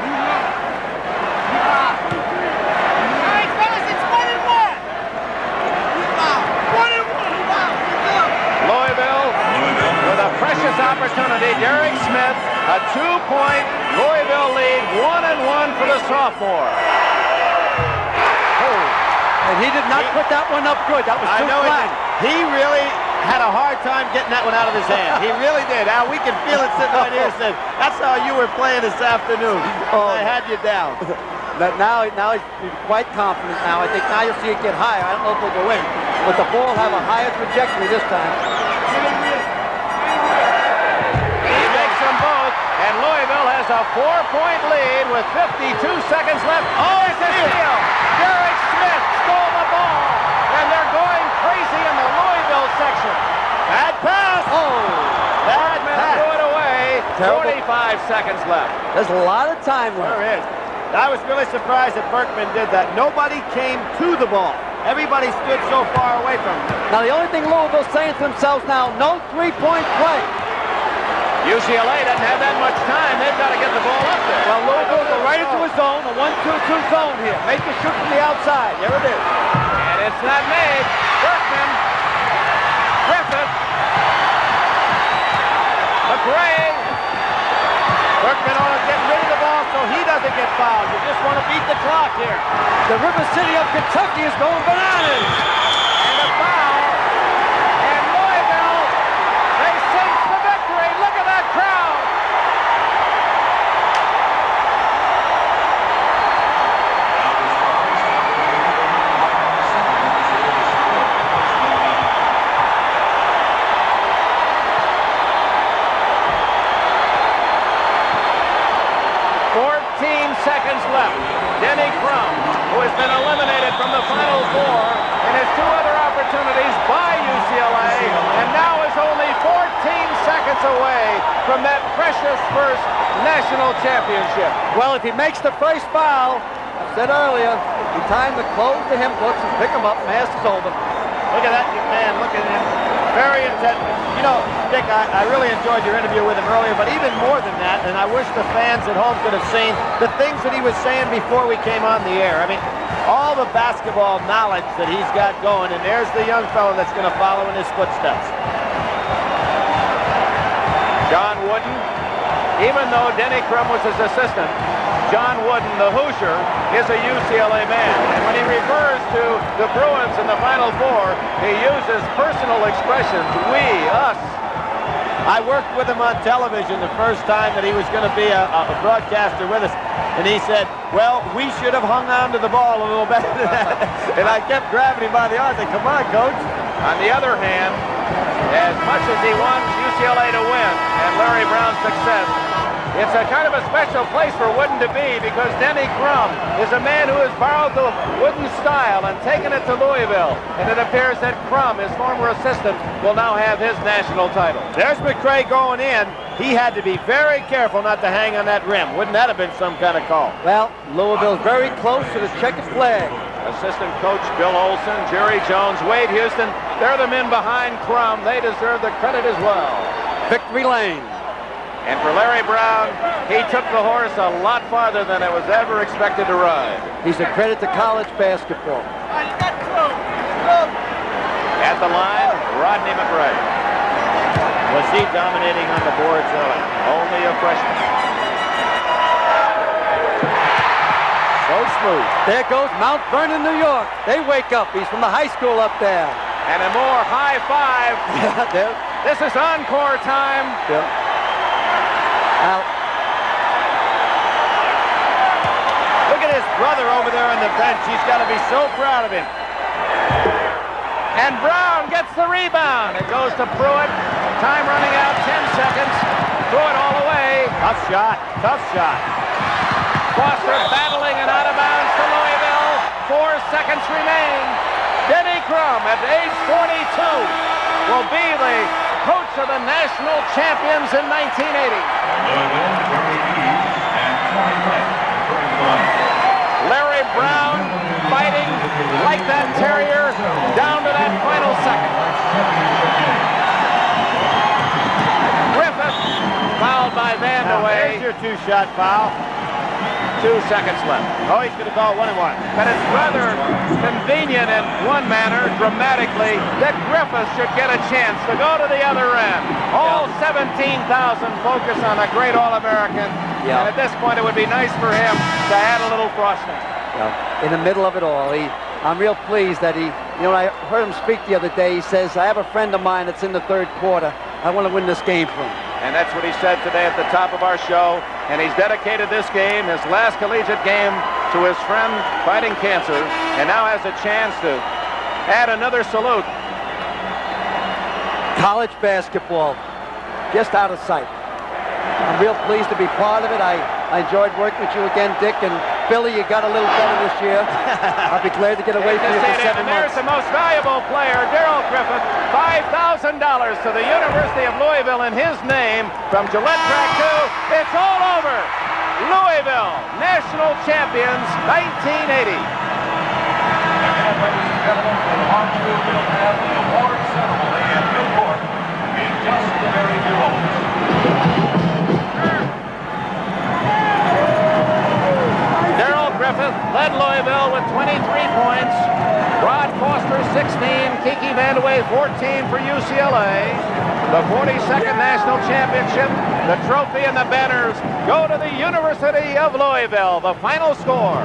Louisville with a precious opportunity. Derek Smith, a 2-point Louisville lead, 1-1 for the sophomore. And he did not put that one up good. That was too flat. He really had a hard time getting that one out of his hand. He really did. Al, we can feel it sitting right here. Said, that's how you were playing this afternoon. I had you down. But now he's quite confident now. I think now you'll see it get higher. I don't know if it'll go in. But the ball have a higher trajectory this time. He makes them both, and Louisville has a 4-point lead with 52 seconds left. Oh, it's a steal! Derek Smith stole the ball, and they're going crazy in the Louisville section. Bad pass! Oh! Bad pass! Threw it away. Terrible. 45 seconds left. There's a lot of time left. There is. I was really surprised that Berkman did that. Nobody came to the ball. Everybody stood so far away from him. Now, the only thing Louisville's saying to themselves now, no 3-point play. UCLA doesn't have that much time. They've got to get the ball up there. Well, Louisville go right into a zone, a 1-2-2 zone here. Make the shoot from the outside. There it is. And it's not made. Berkman. Griffith. McRae. Berkman ought to get rid of the ball so he doesn't get fouled. You just want to beat the clock here. The River City of Kentucky is going bananas. And a foul. And Louisville, they cinch the victory. Look at that crowd. Seconds left. Denny Crum, who has been eliminated from the Final Four in his two other opportunities by UCLA, and now is only 14 seconds away from that precious first national championship. Well, if he makes the first foul, I said earlier, it's time to close the hymn books and pick him up. Mass is over. Look at that man. Look at him. Very intent. You know, Dick, I really enjoyed your interview with him earlier, but even more than that, and I wish the fans at home could have seen the things that he was saying before we came on the air. I mean, all the basketball knowledge that he's got going, and there's the young fellow that's going to follow in his footsteps. John Wooden, even though Denny Crum was his assistant, John Wooden, the Hoosier, is a UCLA man. And when he refers to the Bruins in the Final Four, he uses personal expressions, we, us. I worked with him on television the first time that he was going to be a broadcaster with us. And he said, well, we should have hung on to the ball a little better than that. And I kept grabbing him by the arm. I said, come on, coach. On the other hand, as much as he wants UCLA to win and Larry Brown's success, it's a kind of a special place for Wooden to be because Denny Crum is a man who has borrowed the Wooden style and taken it to Louisville. And it appears that Crum, his former assistant, will now have his national title. There's McRae going in. He had to be very careful not to hang on that rim. Wouldn't that have been some kind of call? Well, Louisville's very close to the checkered flag. Assistant coach Bill Olson, Jerry Jones, Wade Houston, they're the men behind Crum. They deserve the credit as well. Victory lane. And for Larry Brown, he took the horse a lot farther than it was ever expected to ride. He's a credit to college basketball. At the line, Rodney McRae. Was he dominating on the boards early? Only a freshman. So smooth. There goes Mount Vernon, New York. They wake up. He's from the high school up there. And a more high five. This is encore time. Out. Look at his brother over there on the bench. He's got to be so proud of him. And Brown gets the rebound. It goes to Pruitt. Time running out, 10 seconds. Pruitt all the way. Tough shot. Tough shot. Foster battling and out of bounds to Louisville. 4 seconds remain. Denny Crum at age 42 will be the coach of the national champions in 1980. Larry Brown fighting like that terrier down to that final second. Griffith fouled by Vandeweghe. There's your two-shot foul. 2 seconds left. Oh, he's going to call 1-1. But it's rather convenient in one manner, dramatically, that Griffith should get a chance to go to the other end. All 17,000 focus on a great All-American. And at this point, it would be nice for him to add a little frosting. In the middle of it all, I'm real pleased that I heard him speak the other day. He says, I have a friend of mine that's in the third quarter. I want to win this game for him. And that's what he said today at the top of our show. And he's dedicated this game, his last collegiate game, to his friend fighting cancer, and now has a chance to add another salute. College basketball, just out of sight. I'm real pleased to be part of it. I enjoyed working with you again, Dick, and Billy, you got a little better this year. I'll be glad to get away from you for 7 and months. there's the most valuable player, Darrell Griffith, $5,000 to the University of Louisville in his name from Gillette Track 2. It's all over. Louisville, national champions, 1980. Ladies and gentlemen, from Hartsville, we'll have the award ceremony in Newport in just a very few moments. 16, Kiki Vandeweghe 14 for UCLA. The 42nd National Championship, the trophy and the banners go to the University of Louisville. The final score,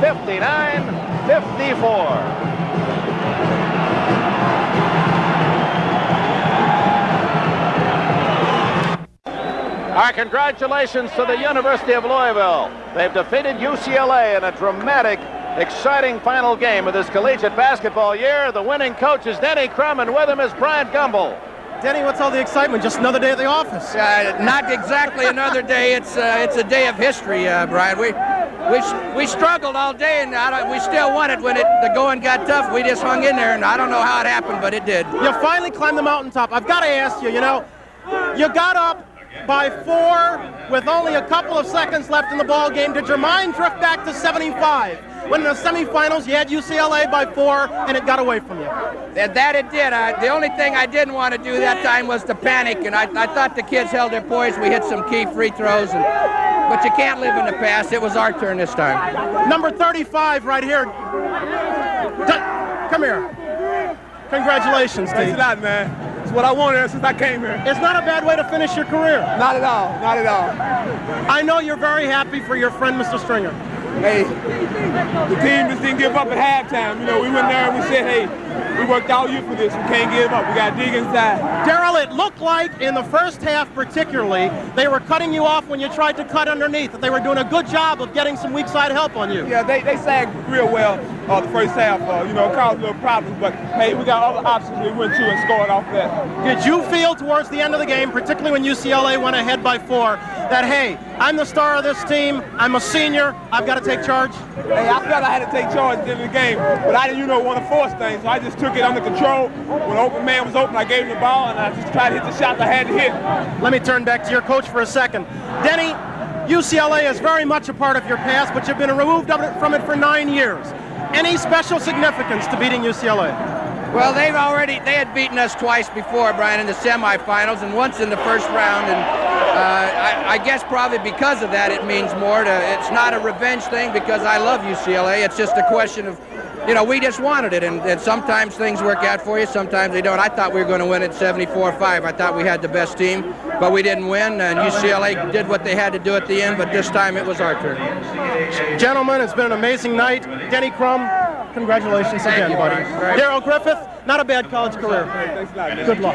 59-54. Our congratulations to the University of Louisville. They've defeated UCLA in a dramatic, exciting final game of this collegiate basketball year. The winning coach is Denny Crum, and with him is Brian Gumbel. Denny, what's all the excitement? Just another day at the office. Not exactly another day. It's a day of history, Brian. We struggled all day, and we still won it when the going got tough. We just hung in there, and I don't know how it happened, but it did. You finally climbed the mountaintop. I've got to ask you, you got up by 4 with only a couple of seconds left in the ball game. Did your mind drift back to 75? When in the semifinals, you had UCLA by 4, and it got away from you. That it did. The only thing I didn't want to do that time was to panic, and I thought the kids held their poise. We hit some key free throws, but you can't live in the past. It was our turn this time. Number 35 right here. Come here. Congratulations, Steve. Thanks a lot, man. It's what I wanted since I came here. It's not a bad way to finish your career. Not at all. Not at all. I know you're very happy for your friend, Mr. Stringer. Hey, the team just didn't give up at halftime. We went there and we said, hey, we worked all year for this. We can't give up. We got to dig inside. Darryl, it looked like in the first half particularly, they were cutting you off when you tried to cut underneath, that they were doing a good job of getting some weak side help on you. Yeah, they sagged real well the first half. It caused little problems, but hey, we got other options. We went to and scored off that. Did you feel towards the end of the game, particularly when UCLA went ahead by 4, that, hey, I'm the star of this team, I'm a senior, I've got to take charge? Hey, I felt I had to take charge at the end of the game, but I didn't, want to force things, so I just took it under control. When the open man was open, I gave him the ball, and I just tried to hit the shots I had to hit. Let me turn back to your coach for a second. Denny, UCLA is very much a part of your past, but you've been removed from it for 9 years. Any special significance to beating UCLA? Well, they had beaten us twice before, Brian, in the semifinals and once in the first round, and I guess probably because of that it means more. It's not a revenge thing because I love UCLA. It's just a question of, we just wanted it, and sometimes things work out for you, sometimes they don't. I thought we were going to win at 74-5. I thought we had the best team, but we didn't win, and UCLA did what they had to do at the end, but this time it was our turn. Gentlemen, it's been an amazing night. Denny Crum, congratulations again, buddy. Darryl Griffith, not a bad college career. Thanks a lot, man. Good luck.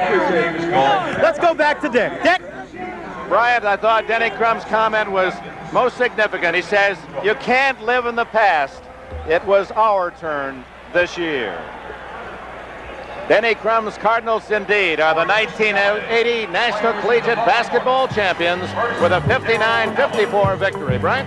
Let's go back to Dick. Dick? Brian, I thought Denny Crum's comment was most significant. He says, you can't live in the past. It was our turn this year. Denny Crum's Cardinals indeed are the 1980 National Collegiate Basketball Champions with a 59-54 victory. Brian?